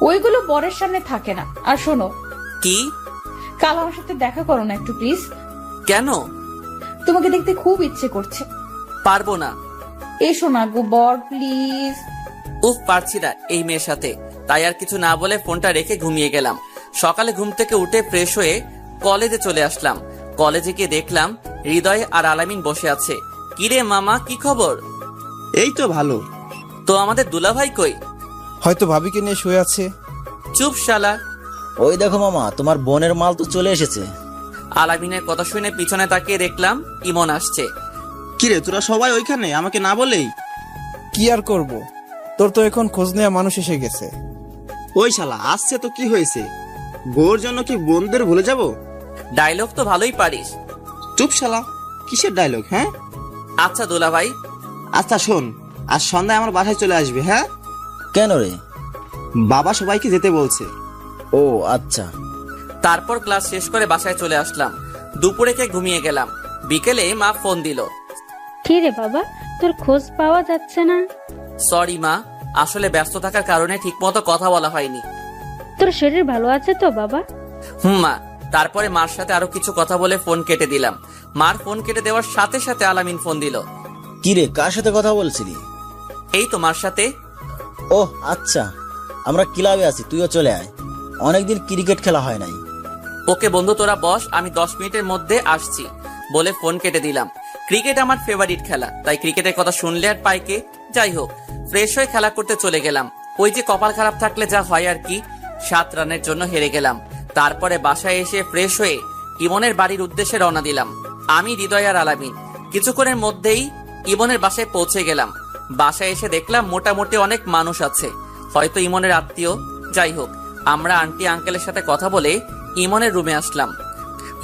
ওইগুলো বরের সামনে থাকে না। আর শোনো, কি? কাল আমার সাথে দেখা করো না একটু প্লিজ। কেন? তোমাকে দেখতে খুব ইচ্ছে করছে। পারবো না। এসো না গো বর, প্লিজ। উফ, পারছি না এই মেয়ের সাথে। তাই আর কিছু না বলে ফোনটা রেখে ঘুমিয়ে গেলাম। সকালে ঘুম থেকে উঠে ফ্রেশ হয়ে কলেজে চলে আসলাম। কলেজে গিয়ে দেখলাম হৃদয় আর আলামিন বসে আছে। কিরে মামা, কি খবর? এই তো ভালো। তো আমাদের দুলাভাই কই? হয়তো ভাবিকে নিয়ে শুয়ে আছে। চুপ শালা। ওই দেখো মামা, তোমার বোনের মাল তো চলে এসেছে। আলামিনের কথা শুনে পিছনে তাকিয়ে দেখলাম ইমন আসছে। কিরে, তোরা সবাই ওইখানে, আমাকে না বলেই? কি আর করব, তোর তো এখন খোঁজ নেওয়া মানুষ এসে গেছে। ওই শালা আসছে তো কি হয়েছে? বউর জন্য কি বোনদের ভুলে যাব? ডায়লগ তো ভালোই পারিস। চুপ শালা, কিসের ডায়লগ? হ্যাঁ আচ্ছা দুলাভাই। আচ্ছা শোন, আজ সন্ধ্যায় আমার বাসায় চলে আসবে। হ্যাঁ? কেন রে? বাবা সবাইকে যেতে বলছে। ও আচ্ছা। তারপর ক্লাস শেষ করে বাসায় চলে আসলাম। দুপুরে খেয়ে ঘুমিয়ে গেলাম। বিকেলে মা ফোন দিল। কি রে বাবা, তোর খোঁজ পাওয়া যাচ্ছে না? সরি মা, আসলে ব্যস্ত থাকার কারণে ঠিকমতো কথা বলা হয়নি। তোর শরীর ভালো আছে তো বাবা? মা। তারপরে মার সাথে আরো কিছু কথা বলে ফোন কেটে দিলাম। মার ফোন কেটে দেওয়ার সাথে সাথে আলামিন ফোন দিল। কিরে, কার সাথে কথা বলছিলি? এই তো মার সাথে। ও আচ্ছা, আমরা ক্লাবে আছি, তুইও চলে আয়। অনেকদিন ক্রিকেট খেলা হয় নাই। ওকে বন্ধু, তোরা বস, আমি 10 মিনিটের মধ্যে আসছি বলে ফোন কেটে দিলাম। ক্রিকেট আমার ফেভারিট খেলা, তাই ক্রিকেটের কথা শুনলে আর পাইকে। যাই হোক, ফ্রেশ হয়ে খেলা করতে চলে গেলাম। ওই যে কপাল খারাপ থাকলে যা হয় আর কি, 7 রানের জন্য হেরে গেলাম। তারপরে বাসায় এসে ফ্রেশ হয়ে ইমনের বাড়ির উদ্দেশ্যে রওনা দিলাম। আমি, হৃদয় আর আলামিন। কিছুক্ষণের মধ্যেই ইমনের বাসায় পৌঁছে গেলাম। বাসায় এসে দেখলাম মোটামুটি অনেক মানুষ আছে, হয়তো ইমনের আত্মীয়। যাই হোক, আমরা আন্টি আঙ্কেলের সাথে কথা বলে ইমনের রুমে আসলাম।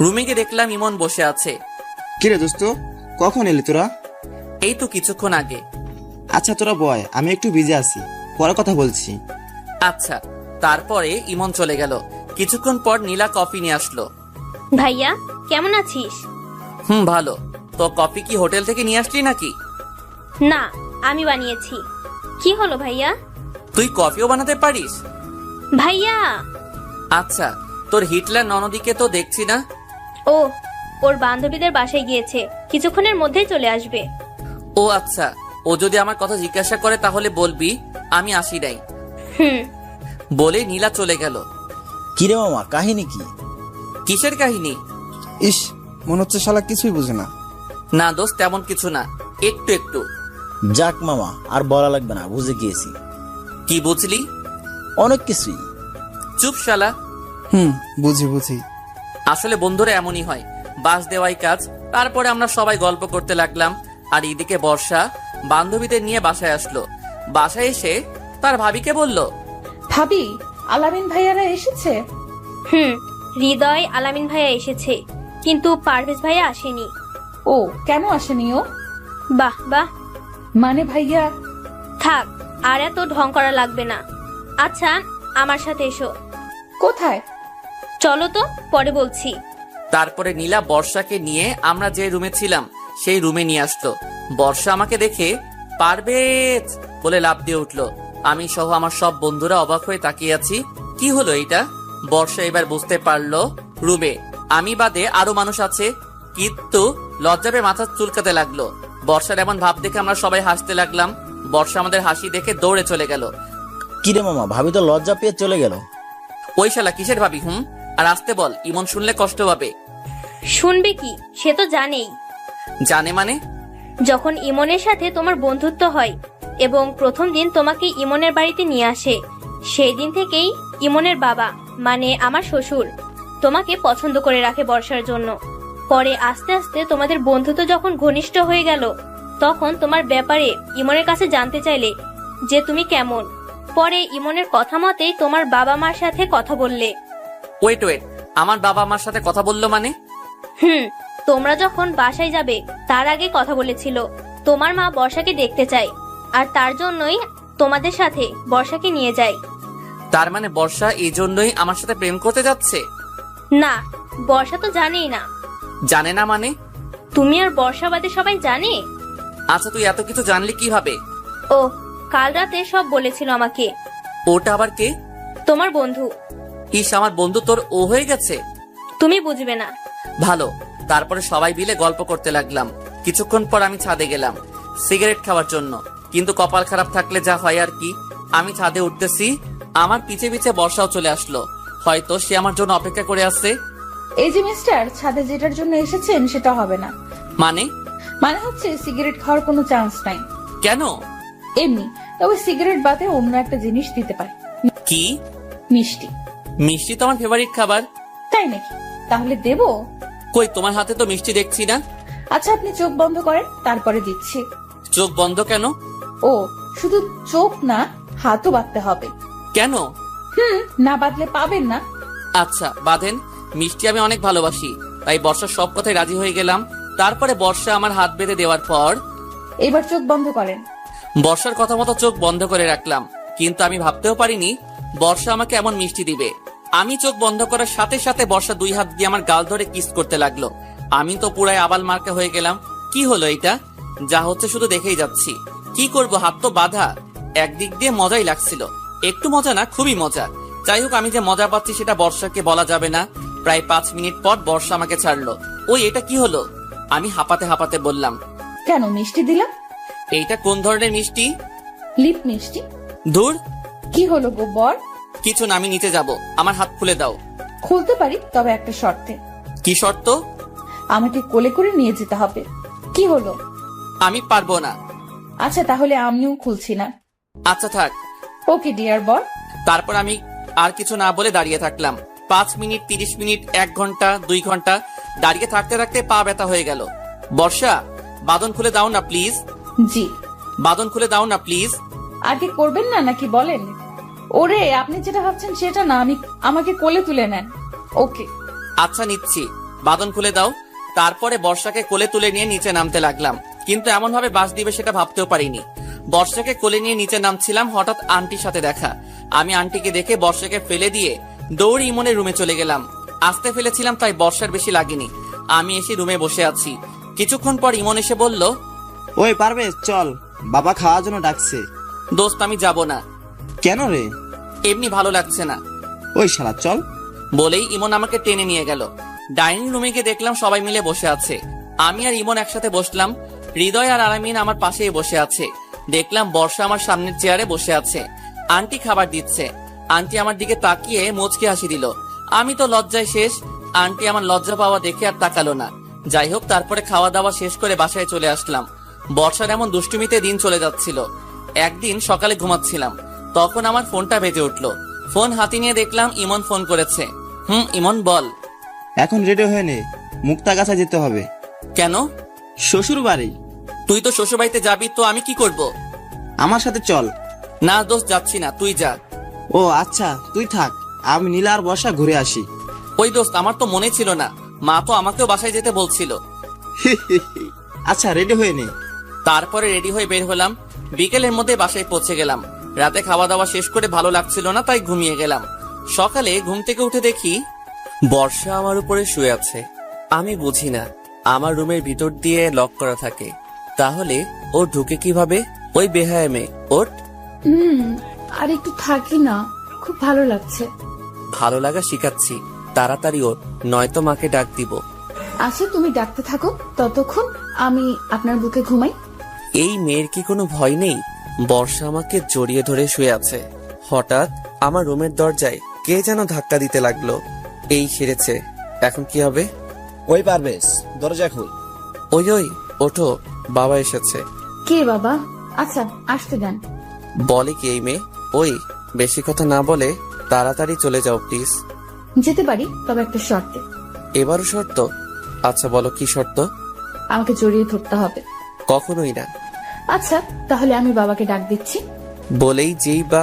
রুমে গিয়ে দেখলাম ইমন বসে আছে। কিরে দোস্ত, কখন এলি তোরা? এই তো কিছুক্ষণ আগে। আচ্ছা তোরা বয়, আমি একটু বিজি আছি, পরে কথা বলছি। আচ্ছা। তারপরে ইমন চলে গেল। কিছুক্ষণ পর নীলা কফি নিয়ে আসলো। ভাইয়া কেমন আছিস? ভালো। তো কফি কি হোটেল থেকে নিয়ে আসলি নাকি? না, আমি বানিয়েছি। কি হলো ভাইয়া? তুই কফিও বানাতে পারিস? ভাইয়া। আচ্ছা, তোর হিটলার ননদিকে তো দেখছি না। ও, ওর বান্ধবীদের বাসায় গিয়েছে, কিছুক্ষণের মধ্যেই চলে আসবে। ও আচ্ছা, ও যদি আমার কথা জিজ্ঞাসা করে তাহলে বলবি আমি আসি নাই। বলে নীলা চলে গেল। কিরে মামা, কাহিনী কি? কিসের কাহিনী? ইস, মনে হচ্ছে শালা কিছুই বুঝে না। না দোস্ত, তেমন কিছু না, একটু একটু। যাক মামা, আর বলা লাগবে না, বুঝে গিয়েছি। কি বুঝলি? অনেক কিছুই। চুপ শালা। বুঝি। আসলে বন্ধুরা এমনই হয়, বাস দেওয়াই কাজ। তারপরে আমরা সবাই গল্প করতে লাগলাম। আর এদিকে বর্ষা বান্ধবীদের নিয়ে বাসায় আসলো। বাসায় এসে তার ভাবিকে বলল, ভাবি, আলামিন ভাইয়ারা এসেছে। হৃদয় আলামিন ভাইয়া এসেছে, কিন্তু পারভেজ ভাইয়া আসেনি। ও, কেন আসেনি ও? বাহ বাহ, মানে ভাইয়া। থাক, আর এত ঢং করা লাগবে না। আচ্ছা, আমার সাথে এসো। কোথায়? চলো তো, পরে বলছি। তারপরে নীলা বর্ষাকে নিয়ে আমরা যে রুমে ছিলাম সেই রুমে নিয়ে আসলো। বর্ষা আমাকে দেখে পারভেজ বলে লাফ দিয়ে উঠলো। আমি সহ আমার সব বন্ধুরা অবাক হয়ে তাকিয়ে আছি। কি হলো এটা? বর্ষা এবার বুঝতে পারলো রুমে আমি বাদে আরো মানুষ আছে, কিন্তু লজ্জাবে মাথা চুলকাতে লাগলো। বর্ষার এমন ভাব দেখে আমরা সবাই হাসতে লাগলাম। বর্ষা আমাদের হাসি দেখে দৌড়ে চলে গেল। কিরে মামা, ভাবি তো লজ্জা পেয়ে চলে গেল। ওই শালা কিসের ভাবি? আর আসতে বল, ইমন শুনলে কষ্ট পাবে। শুনবে কি, সে তো জানেই। জানে মানে? যখন ইমনের সাথে তোমার বন্ধুত্ব হয় এবং প্রথম দিন তোমাকে ইমনের বাড়িতে নিয়ে আসে, সেই দিন থেকেই ইমনের বাবা মানে আমার শ্বশুর তোমাকে পছন্দ করে রাখে বর্ষার জন্য। পরে আস্তে আস্তে তোমাদের বন্ধুত্ব যখন ঘনিষ্ঠ হয়ে গেল, তখন তোমার ব্যাপারে ইমনের কাছে জানতে চাইলে যে তুমি কেমন। পরে ইমনের কথা মতেই তোমার বাবা মার সাথে কথা বললে। ওয়েট ওয়েট, আমার বাবা আমার সাথে কথা বললো মানে? তোমরা যখন বাসায় যাবে তার আগে কথা বলেছিল তোমার মা বর্ষাকে দেখতে চায়, আর তার জন্যই তোমাদের সাথে বর্ষাকে নিয়ে যায়। তার মানে বর্ষা এই জন্যই আমার সাথে প্রেম করতে যাচ্ছে? না, বর্ষা তো জানেই না। জানে না মানে? তুমি আর বর্ষা বাদে সবাই জানে। আচ্ছা, তুই এত কিছু জানলি কিভাবে? ও, কাল রাতে সব বলেছিল আমাকে। ওটা আবার কে? তোমার বন্ধু। ইস, আমার বন্ধু তোর ও হয়ে গেছে? তুমি বুঝবে না। ভালো। তারপরে সবাই মিলে গল্প করতে লাগলাম। কিছুক্ষণ পর আমি ছাদে গেলাম সিগারেট খাওয়ার জন্য, কিন্তু কপাল খারাপ থাকলে যা হয় আর কি। আমি ছাদে উঠতেছি, আমার পিছে পিছে বর্ষাও চলে আসলো। হয়তো সে আমার জন্য অপেক্ষা করে আসছে। এই যে মিস্টার, ছাদে যেটার জন্য এসেছেন সেটা হবে না। মানে হচ্ছে সিগারেট খাওয়ার কোনো চান্স নাই। কেন? এমনি, তবে সিগারেট বাদে অন্য একটা জিনিস দিতে পারে। কি? মিষ্টি। মিষ্টি তো আমার ফেভারিট খাবার। তাই নাকি? তাহলে দেবো? কই, তোমার হাতে তো মিষ্টি দেখছি না। আচ্ছা, আপনি চোখ বন্ধ করেন, তারপরে দিচ্ছি। চোখ বন্ধ কেন? ও, শুধু চোখ না, হাতও বাঁধতে হবে। কেন? না বাঁধলে পাবেন না। আচ্ছা বাঁধেন। মিষ্টি আমি অনেক ভালোবাসি, তাই বর্ষার সব কথায় রাজি হয়ে গেলাম। তারপরে বর্ষা আমার হাত বেঁধে দেওয়ার পর এবার চোখ বন্ধ করেন। বর্ষার কথা মতো চোখ বন্ধ করে রাখলাম, কিন্তু আমি ভাবতেও পারিনি বর্ষা আমাকে এমন মিষ্টি দিবে। আমি চোখ বন্ধ করার সাথে সাথে বর্ষা 2 হাত দিয়ে আমার গাল ধরে কিস করতে লাগলো। আমি তো পুরাই আবাল মার্কা হয়ে গেলাম। কি হলো এটা? যা হচ্ছে শুধু দেখেই যাচ্ছি। কি করব, হাত তো বাঁধা। একদিক দিয়ে মজাই লাগছিল, একটু মজা না, খুবই মজা। যাই হোক, আমি যে মজা পাচ্ছি সেটা বর্ষাকে বলা যাবে না। প্রায় 5 মিনিট পর বর্ষা আমাকে ছাড়লো। ওই, এটা কি হলো? আমি হাঁপাতে হাঁপাতে বললাম, কেন মিষ্টি দিলাম? এইটা কোন ধরনের মিষ্টি? লিপ মিষ্টি। দূর। কি হলো গো বর? কিছু না, আমি নিচে যাব। আমার হাত খুলে দাও। খুলতে পারি, তবে একটা শর্তে। কি শর্ত? আমাকে কোলে করে নিয়ে যেতে হবে। কি হলো? আমি পারবো না। আচ্ছা, তাহলে আমিও খুলছি না। আচ্ছা থাক। ওকে ডিয়ার বর। তারপর আমি আর কিছু না বলে দাঁড়িয়ে থাকলাম। 5 মিনিট, 30 মিনিট, 1 ঘন্টা, 2 ঘন্টা দাঁড়িয়ে থাকতে থাকতে পা ব্যথা হয়ে গেল। বর্ষা, বাঁধন খুলে দাও না প্লিজ। জি। বাঁধন খুলে দাও না প্লিজ। আগে করবেন না নাকি বলেন? ওরে, আপনি যেটা ভাবছেন সেটা না, আমাকে কোলে তুলে নেন। ওকে। আচ্ছা নিচ্ছি, বাঁধন খুলে দাও। তারপরে বর্ষাকে কোলে তুলে নিয়ে নিচে নামতে লাগলাম, কিন্তু এমন ভাবে বাস দিবে সেটা ভাবতেও পারিনি। বর্ষাকে কোলে নিয়ে নিচে নামছিলাম, হঠাৎ আন্টির সাথে দেখা। আমি আন্টিকে দেখে বর্ষাকে ফেলে দিয়ে দৌড়ে ইমনের রুমে চলে গেলাম। আসতে ফেলেছিলাম তাই বর্ষার বেশি লাগেনি। আমি এসে রুমে বসে আছি। কিছুক্ষণ পর ইমন এসে বলল, ওই পারবে, চল, বাবা খাওয়ার জন্য ডাকছে। দোস্ত আমি যাব না। কেন রে? এমনি ভালো লাগছে না। ওই শালা চল। বলেই ইমন আমাকে টেনে নিয়ে গেল। ডাইনিং রুমে গিয়ে দেখলাম সবাই মিলে বসে আছে। আমি আর ইমন একসাথে বসলাম। হৃদয় আর আলামিন আমার পাশেই বসে আছে। দেখলাম বর্ষা আমার সামনের চেয়ারে বসে আছে। আন্টি খাবার দিচ্ছে। আন্টি আমার দিকে তাকিয়ে মুচকি হাসি দিল। আমি তো লজ্জায় শেষ। আন্টি আমার লজ্জা পাওয়া দেখে আর তাকালো না। যাই হোক, তারপরে খাওয়া দাওয়া শেষ করে বাসায় চলে আসলাম। বর্ষার এমন দুষ্টুমিতে দিন চলে যাচ্ছিল। একদিন সকালে ঘুমাচ্ছিলাম, তখন আমার ফোনটা বেজে উঠলো। ফোন হাতে নিয়ে দেখলাম ইমন ফোন করেছে। ইমন বল। এখন রেডি হয়ে নে, মুক্তাগাছা যেতে হবে। কেন? শ্বশুর বাড়ি। তুই তো শ্বশুর বাড়িতে যাবি, তো আমি কি করব? আমার সাথে চল। না দোস্ত, যাচ্ছি না, তুই যা। ও আচ্ছা, তুই থাক, আমি নীলা আর বর্ষা ঘুরে আসি। ওই দোস্ত, আমার তো মনে ছিল না, মা তো আমাকেও বাসায় যেতে বলছিল। আচ্ছা রেডি হয়ে নে। তারপরে রেডি হয়ে বের হলাম। বিকেলের মধ্যে বাসায় পৌঁছে গেলাম। রাতে খাওয়া দাওয়া শেষ করে ভালো লাগছিল না, তাই ঘুমিয়ে গেলাম। সকালে ঘুম থেকে উঠে দেখি বর্ষা আমার উপরে শুয়ে আছে। আমি বুঝি না, আমার রুমের ভিতর দিয়ে লক করা থাকে, তাহলে ও ঢুকে কিভাবে? ওই বেহায়া মেয়ে, ওঠ। আর একটু থাকি না, খুব ভালো লাগছে। ভালো লাগা শিখাচ্ছি, তাড়াতাড়ি ওঠ, নয়তো মাকে ডাক দিব। আচ্ছা, তুমি ডাকতে থাকো, ততক্ষণ আমি আপনার বুকে ঘুমাই। এই মেয়ের কি কোনো ভয় নেই? বর্ষা আমাকে জড়িয়ে ধরে শুয়ে আছে। হঠাৎ আমার রুমের দরজায় কে যেন ধাক্কা দিতে লাগলো। এই সেরেছে, এখন কি হবে? ওই পারবেশ, দরজা খুল। ওই ওই, ওঠো, বাবা এসেছে। কে বাবা? আচ্ছা, আসতে দেন। বলে কি এই মেয়ে? ওই, বেশি কথা না বলে তাড়াতাড়ি চলে যাও প্লিজ। যেতে পারি, তবে একটা শর্তে। এবারও শর্ত? আচ্ছা বলো, কি শর্ত? আমাকে জড়িয়ে ধরতে হবে। কখনোই না। আচ্ছা, তাহলে আমি বাবাকে ডাক দিচ্ছি। বলেই যেই বা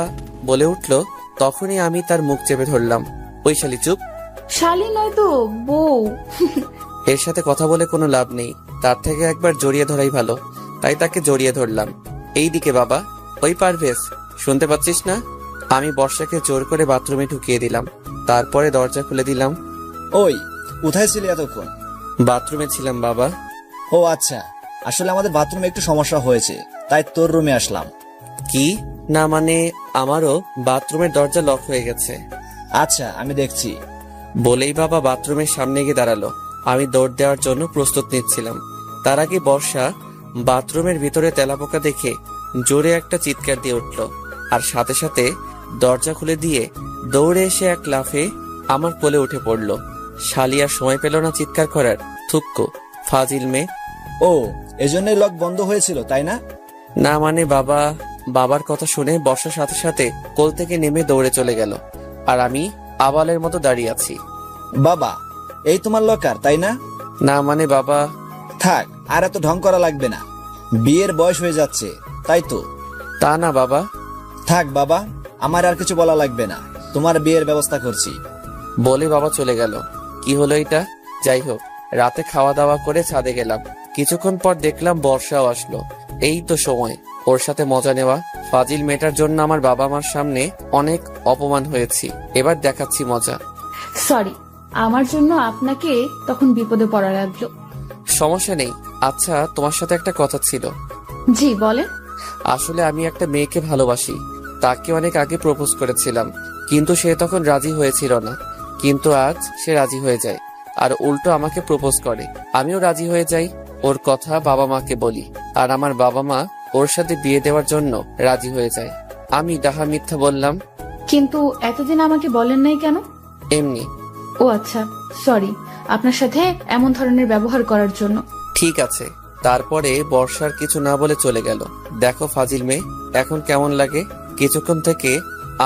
বলে উঠল, তখনই আমি তার মুখ চেপে ধরলাম। ওই শালি চুপ। শালি নয় তো, বউ। এর সাথে কথা বলে কোনো লাভ নেই, তার থেকে একবার জড়িয়ে ধরাই ভালো। তাই তাকে জড়িয়ে ধরলাম। এই দিকে বাবা, ওই পারভেজ, শুনতে পাচ্ছিস না? আমি বর্ষাকে জোর করে বাথরুমে ঢুকিয়ে দিলাম, তারপরে দরজা খুলে দিলাম। ওই, কোথায় ছিলি এতক্ষণ? বাথরুমে ছিলাম বাবা। ও আচ্ছা, আসলে আমাদের বাথরুমে একটু সমস্যা হয়েছে, তাই তোর রুমে আসলাম। কি? না মানে আমারও বাথরুমের দরজা লক হয়ে গেছে। আচ্ছা, আমি দেখছি। বলেই বাবা বাথরুমের সামনে গিয়ে দাঁড়ালো। আমি দৌড় দেওয়ার জন্য প্রস্তুত নিচ্ছিলাম। তার আগে বর্ষা বাথরুমের ভিতরে তেলাপোকা দেখে জোরে একটা চিৎকার দিয়ে উঠল, আর সাথে সাথে দরজা খুলে দিয়ে দৌড়ে এসে এক লাফে আমার কোলে উঠে পড়ল। শালি আর সময় পেল না চিৎকার করার। থুক্কো, ফাজিল মেয়ে। ও, এজন্যই লক বন্ধ হয়েছিল, তাই না? না মানে বাবার কথা শুনে বর্ষার সাথে সাথে কোল থেকে নেমে দৌড়ে চলে গেল, আর আমি আবালের মতো দাঁড়িয়ে আছি। বাবা, এই তোমার লকার, তাই না? না মানে বাবা। থাক, আর এত ঢং করা লাগবে না, বিয়ের বয়স হয়ে যাচ্ছে, তাই তো? তা না বাবা। থাক বাবা, আমার আর কিছু বলা লাগবে না, তোমার বিয়ের ব্যবস্থা করছি। বলে বাবা চলে গেল। কি হলো এটা? যাই হোক, রাতে খাওয়া দাওয়া করে ছাদে গেলাম। কিছুক্ষণ পর দেখলাম বর্ষাও আসলো। এই তো সময় ওর সাথে মজা নেওয়া। ফাজিল মেয়েটার জন্য আমার বাবা মার সামনে অনেক অপমান হয়েছি, এবার দেখাচ্ছি মজা। সরি, আমার জন্য আপনাকে তখন বিপদে পড়া লাগলো। সমস্যা নেই। আচ্ছা, তোমার সাথে একটা কথা ছিল। জি বলেন। আসলে আমি একটা মেয়েকে ভালোবাসি, তাকে অনেক আগে প্রপোজ করেছিলাম, কিন্তু সে তখন রাজি হয়েছিল না। কিন্তু আজ সে রাজি হয়ে যায়, আর উল্টো আমাকে প্রপোজ করে। আমিও রাজি হয়ে যাই। ওর কথা বাবা মাকে বলি, আর আমার বাবা মা ওর সাথে বিয়ে দেওয়ার জন্য রাজি হয়ে যায়। আমি ডাহা মিথ্যা বললাম। কিন্তু এতদিন আমাকে বলেন নাই কেন? এমনি। ও আচ্ছা, সরি আপনার সাথে এমন ধরনের ব্যবহার করার জন্য। ঠিক আছে। তারপরে বর্ষার কিছু না বলে চলে গেল। দেখো ফাজিল মেয়ে, এখন কেমন লাগে? কিছুক্ষণ থেকে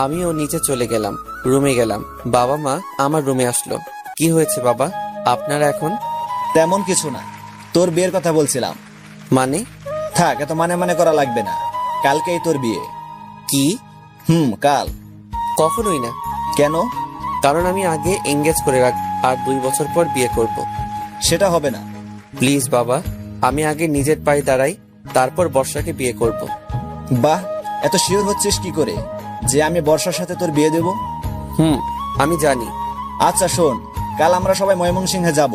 আমিও নিচে চলে গেলাম, রুমে গেলাম। বাবা মা আমার রুমে আসলো। কি হয়েছে বাবা, আপনারা এখন? তেমন কিছু না, তোর বিয়ের কথা বলছিলাম। মানে? থাক, এত মানে করা লাগবে না, কালকেই তোর বিয়ে। কি? কাল। কখনোই না। কেন? কারণ আমি আগে এঙ্গেজ করে রাখ, আর 2 বছর পর বিয়ে করব। সেটা হবে না। প্লিজ বাবা, আমি আগে নিজের পায়ে দাঁড়াই, তারপর বর্ষাকে বিয়ে করব। বাহ, এত শিওর হচ্ছিস কি করে যে আমি বর্ষার সাথে তোর বিয়ে দেব? আমি জানি। আচ্ছা শোন, কাল আমরা সবাই ময়মনসিংহে যাব,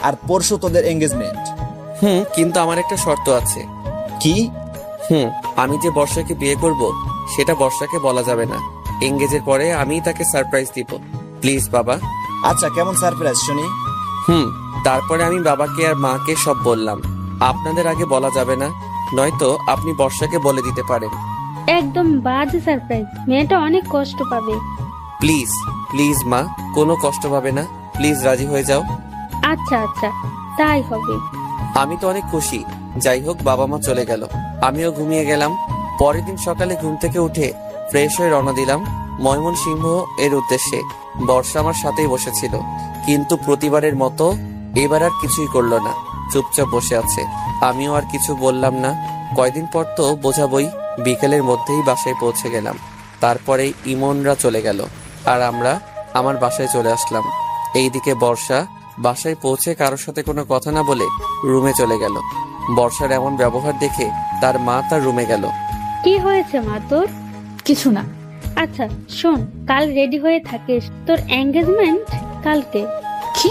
আর পরশু তোদের এঙ্গেজমেন্ট। কিন্তু আমার একটা শর্ত আছে। কি? আমি যে বর্ষাকে বিয়ে করব সেটা বর্ষাকে বলা যাবে না। এঙ্গেজের পরে আমি তাকে সারপ্রাইজ দিব। প্লিজ বাবা। আচ্ছা, কেমন সারপ্রাইজ শুনি? তারপরে আমি বাবাকে আর মাকে সব বললাম। আপনাদের আগে বলা যাবে না, নয়তো আপনি বর্ষাকে বলে দিতে পারেন। একদম বাজে সারপ্রাইজ, মেয়েটা অনেক কষ্ট পাবে। প্লিজ প্লিজ মা, কোনো কষ্ট পাবে না, প্লিজ রাজি হয়ে যাও। আচ্ছা আচ্ছা, তাই হবে। আমি তো অনেক খুশি। যাই হোক, বাবা মা চলে গেল, আমিও ঘুমিয়ে গেলাম। পরের দিন সকালে ঘুম থেকে উঠে ফ্রেশ হয়ে রওনা দিলাম ময়মনসিংহ এর উদ্দেশ্যে। বর্ষা আমার সাথেই বসেছিল, কিন্তু প্রতিবারের মতো এবার আর কিছুই করলো না, চুপচাপ বসে আছে। আমিও আর কিছু বললাম না। কয়দিন পর তো বোঝাবই। বিকেলের মধ্যেই বাসায় পৌঁছে গেলাম। তারপরে ইমনরা চলে গেল, আর আমরা আমার বাসায় চলে আসলাম। এইদিকে বর্ষা বাসায় পৌঁছে কারোর সাথে কোনো কথা না বলে রুমে চলে গেল। বর্ষার এমন ব্যবহার দেখে তার মা তার রুমে গেল। কি হয়েছে মা তোর? কিছু না। আচ্ছা শোন, কাল রেডি হয়ে থাকিস, তোর এঙ্গেজমেন্ট কালকে। কি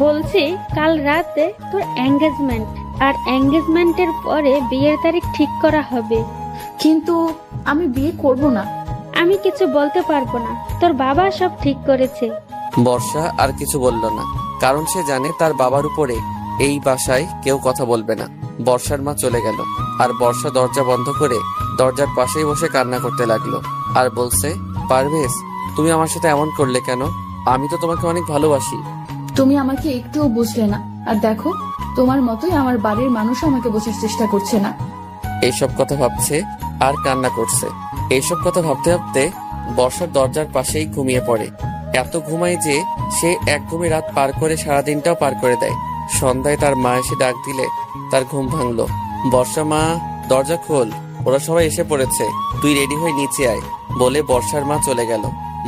বলছি? কাল রাতে তোর এঙ্গেজমেন্ট, আর এঙ্গেজমেন্টের পরে বিয়ের তারিখ ঠিক করা হবে। কিন্তু আমি বিয়ে করব না। আমি কিছু বলতে পারবো না, তোর বাবা সব ঠিক করেছে। বর্ষা আর কিছু বলল না, কারণ সে জানে তার বাবার উপরে এই বাসায় কেউ কথা বলবে না। বর্ষার মা চলে গেল, আর বর্ষা দরজা বন্ধ করে দরজার পাশেই বসে কান্না করতে লাগলো, আর বলছে, পারভেজ তুমি আমার সাথে এমন করলে কেন? আমি তো তোমাকে অনেক ভালোবাসি। তুমি আমাকে একটুও বুঝলে না, আর দেখো তোমার মতোই আমার বাড়ির মানুষ আমাকে বোঝার চেষ্টা করছে না। এইসব কথা ভাবছে আর কান্না করছে। এইসব কথা ভাবতে ভাবতে বর্ষার দরজার পাশেই ঘুমিয়ে পড়ে। এত ঘুমায় যে সে এক ঘুমে রাত পার করে সারাদিনটাও পার করে দেয়। সন্ধ্যায় তার মা এসে ডাক দিলে তার ঘুম ভাঙলো। বর্ষা, মা দরজা খোল, ওরা সবাই এসে পড়েছে, তুই রেডি হয়ে নিচে আয়। বলে বর্ষার মা চলে গেল।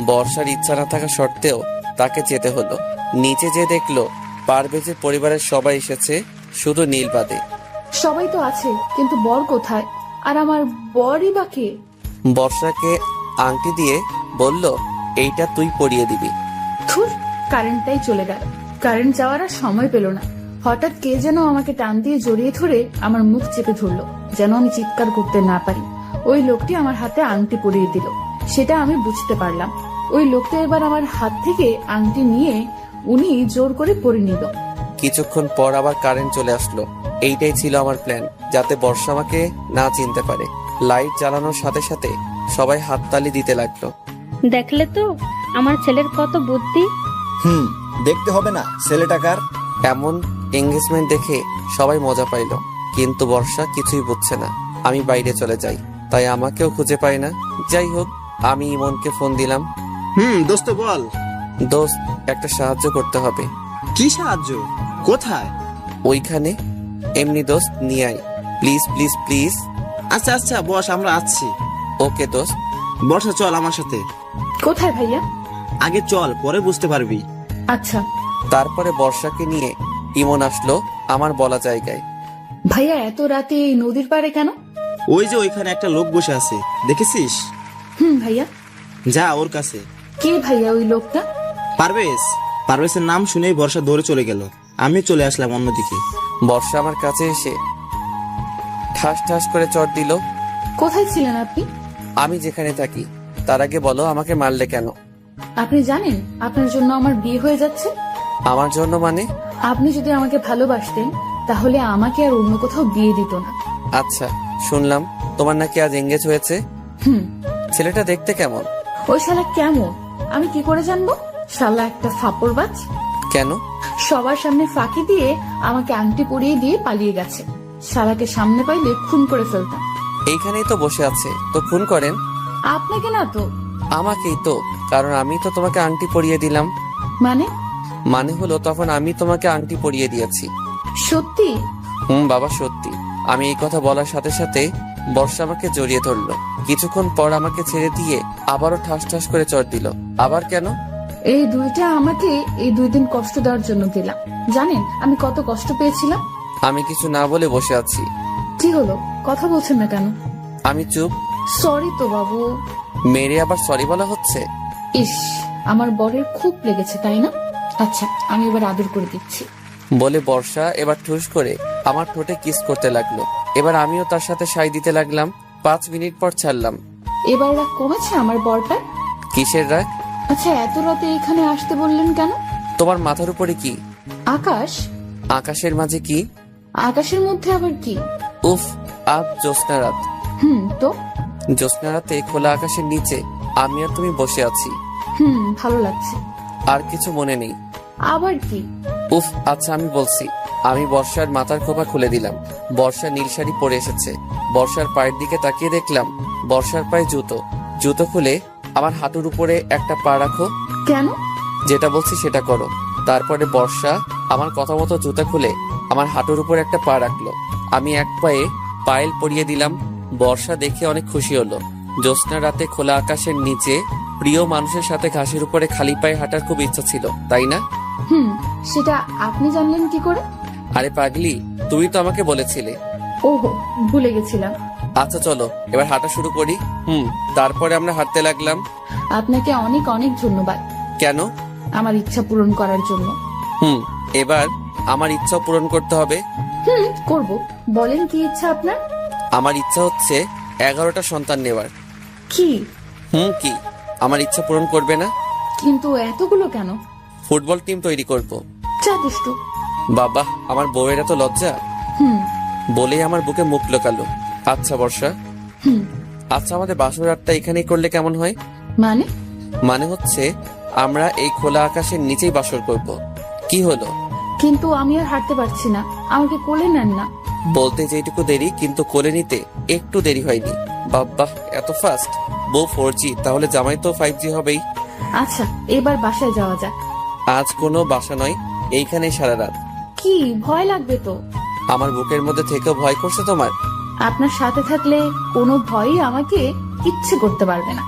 বর্ষার ইচ্ছা না থাকা সত্ত্বেও তাকে যেতে হলো। নিচে যে দেখলো পারভেজের পরিবারের সবাই এসেছে, শুধু নীল বাদে। সবাই তো আছে, কিন্তু বর কোথায়? আর আমার বরই বা কে? বর্ষাকে আংটি দিয়ে বলল, এইটা তুই পরিয়ে দিবি। ধুর, কারেন্টটাই চলে গেল। কারেন্ট যাওয়ার আর সময় পেল না। হঠাৎ কে যেন আমাকে টান দিয়ে জড়িয়ে ধরে আমার মুখ চেপে ধরলো, যেন আমি চিৎকার করতে না পারি। ওই লোকটি আমার হাতে আংটি পরিয়ে দিল, সেটা আমি বুঝতে পারলাম। ওই লোকটা এবার আমার হাত থেকে আংটি নিয়ে উনি জোর করে পরে নিল। কিছুক্ষণ পর আবার কারেন্ট চলে আসলো। এইটাই ছিল আমার প্ল্যান, যাতে বর্ষা আমাকে না চিনতে পারে। লাইট জ্বালানোর সাথে সাথে সবাই হাততালি দিতে লাগলো। দেখলে তো আমার ছেলের কত বুদ্ধি। দেখতে হবে না ছেলেটাকার। এমন এঙ্গেজমেন্ট দেখে সবাই মজা পাইলো, কিন্তু বর্ষা কিছুই বুঝছে না। আমি বাইরে চলে যাই, তাই আমাকেও খুঁজে পাই না। যাই হোক, আমি ইমনকে ফোন দিলাম। দোস্ত বল। দোস্ত, একটা সাহায্য করতে হবে। কি সাহায্য? কোথায়? ওইখানে। এমনি দোস্ত, নিয়ে আয় প্লিজ প্লিজ প্লিজ। আচ্ছা আচ্ছা বস, আমরা আসছি। ওকে দোস্ত। বর্ষা চল আমার সাথে। কোথায় ভাইয়া? আগে চল, পরে বুঝতে পারবি। আচ্ছা। তারপরে বর্ষাকে নিয়ে ইমন আসলো আমার বলা জায়গায়। ভাইয়া এত রাতে এই নদীর পাড়ে কেন? ওই যে ওইখানে একটা লোক বসে আছে, দেখেছিস? ভাইয়া। যা ওর কাছে। কে ভাইয়া ওই লোকটা? পারভেজ। পারভেজের নাম শুনেই বর্ষা দৌড়ে চলে গেল। আমি চলে আসলাম অন্যদিকে। বর্ষা আমার কাছে এসে ঠাস ঠাস করে চট দিল। কোথায় ছিলেন আপনি? আমি যেখানে থাকি। তার আগে বলো, আমাকে মারলে কেন? আপনি জানেন আপনার জন্য আমার বিয়ে হয়ে যাচ্ছে? আমার জন্য মানে? আপনি যদি আমাকে ভালোবাসতেন তাহলে আমাকে আর অন্য কোথাও বিয়ে দিত না। আচ্ছা, শুনলাম তোমার নাকি আজ এঙ্গেজ হয়েছে। ছেলেটা দেখতে কেমন? ওই শালা কেমন আমি কি করে জানবো? শালা একটা ফাপড়বাজ। কেন? সবার সামনে ফাঁকি দিয়ে আমাকে আংটি পরিয়ে দিয়ে পালিয়ে গেছে। শালাকে সামনে পাইলে খুন করে ফেলতাম। এইখানেই তো বসে আছে, তো খুন করেন। আপনাকে না তো। আমাকেই তো, কারণ আমি তো তোমাকে আংটি পরিয়ে দিলাম। মানে হলো তখন আমি তোমাকে আংটি পরিয়ে দিয়েছি। সত্যি? বাবা সত্যি। আমি এই কথা বলার সাথে সাথে বর্ষা আমাকে জড়িয়ে ধরলো। কিছুক্ষণ পর আমাকে ছেড়ে দিয়ে আবারও ঠাস ঠাস করে চড় দিল। আবার কেন? এই দুইটা আমাকে এই 2 দিন কষ্ট দেওয়ার জন্য দিলাম। জানেন আমি কত কষ্ট পেয়েছিলাম? আমি কিছু না বলে বসে আছি। কি হলো, কথা বলছেন না কেন? আমি চুপ। সরি তো বাবু। মেরে আবার সরি বলা হচ্ছে? ইস, আমার বরের খুব লেগেছে তাই না? আচ্ছা, আমি এবার আদর করে দিচ্ছি। বলে বর্ষা এবার ঠুস করে আমার ঠোঁটে কিস করতে লাগলো। এবার আমিও তার সাথে সাই দিতে লাগলাম। 5 মিনিট পর ছাড়লাম। এবার রাগ কমেছে আমার বরটা? কিসের রাগ? আচ্ছা, এত রাতে এখানে আসতে বললেন কেন? তোমার মাথার উপরে কি? আকাশ। আকাশের মাঝে কি? আকাশের মধ্যে আবার কি? উফ, আজ জ্যোৎস্না রাত। তো জ্যোৎস্না রাতে খোলা আকাশের নিচে আমি আর তুমি বসে আছি। ভালো লাগছে। আর কিছু মনে নেই? আবার কি? উফ, আচ্ছা আমি বলছি। আমি বর্ষার মাথার খোপা খুলে দিলাম। বর্ষা নীল শাড়ি পরে এসেছে। বর্ষার পায়ের দিকে তাকিয়ে দেখলাম বর্ষার পায়ে জুতো। জুতো খুলে আমার হাঁটুর উপরে একটা পা রাখো। কেন? যেটা বলছি সেটা করো। তারপরে বর্ষা আমার কথা মতো জুতা খুলে আমার হাঁটুর উপরে একটা পা রাখলো। আমি এক পায়ে পায়েল পরিয়ে দিলাম। বর্ষা দেখে অনেক খুশি হলো। জ্যোৎস্না রাতে খোলা আকাশের নিচে প্রিয় মানুষের সাথে ঘাসের উপরে খালি পায়ে হাঁটার খুব ইচ্ছা ছিল, তাই না? সেটা আপনি জানলেন কি করে? আরে পাগলি, তুমি তো আমাকে বলেছিলে। ওহো, ভুলে গেছিলাম। আচ্ছা চলো এবার হাঁটা শুরু করি। তারপরে আমরা হাঁটতে লাগলাম। আপনাকে অনেক অনেক ধন্যবাদ। কেন? আমার ইচ্ছা পূরণ করার জন্য। এবার আমার ইচ্ছা পূরণ করতে হবে। করব। বলেন কি ইচ্ছা আপনার? আমার ইচ্ছা হচ্ছে 11টা সন্তান নেওয়ার। কি? কি আমার ইচ্ছা পূরণ করবে না? কিন্তু এতগুলো কেন? ফুটবল টিম তৈরি করব। যা দুষ্টু। বাবা, আমার বউয়ের এত লজ্জা। বলেই আমার বুকে মুখ লোকালো। আচ্ছা বর্ষা। আচ্ছা, আমাদের বাসর রাতটা এখানেই করলে কেমন হয়? মানে হচ্ছে আমরা এই খোলা আকাশের নিচেই বাসর করব। কি হলো? কিন্তু আমি আর হাঁটতে পারছি না, আমাকে কোলে নেন না। বলতে যেটুকু দেরি, কিন্তু কোলে নিতে একটু দেরি হয়নি। বাবা, এত ফাস্ট। বউ 4G, তাহলে জামাই তো 5G হবেই। আচ্ছা, এবার বাসায় যাওয়া যাক। আজ কোনো বাসা নয়, এইখানে সারা রাত। কি ভয় লাগবে তো? আমার বুকের মধ্যে থেকেও ভয় করছে তোমার? আপনার সাথে থাকলে কোনো ভয়ই আমাকে কিচ্ছু করতে পারবে না।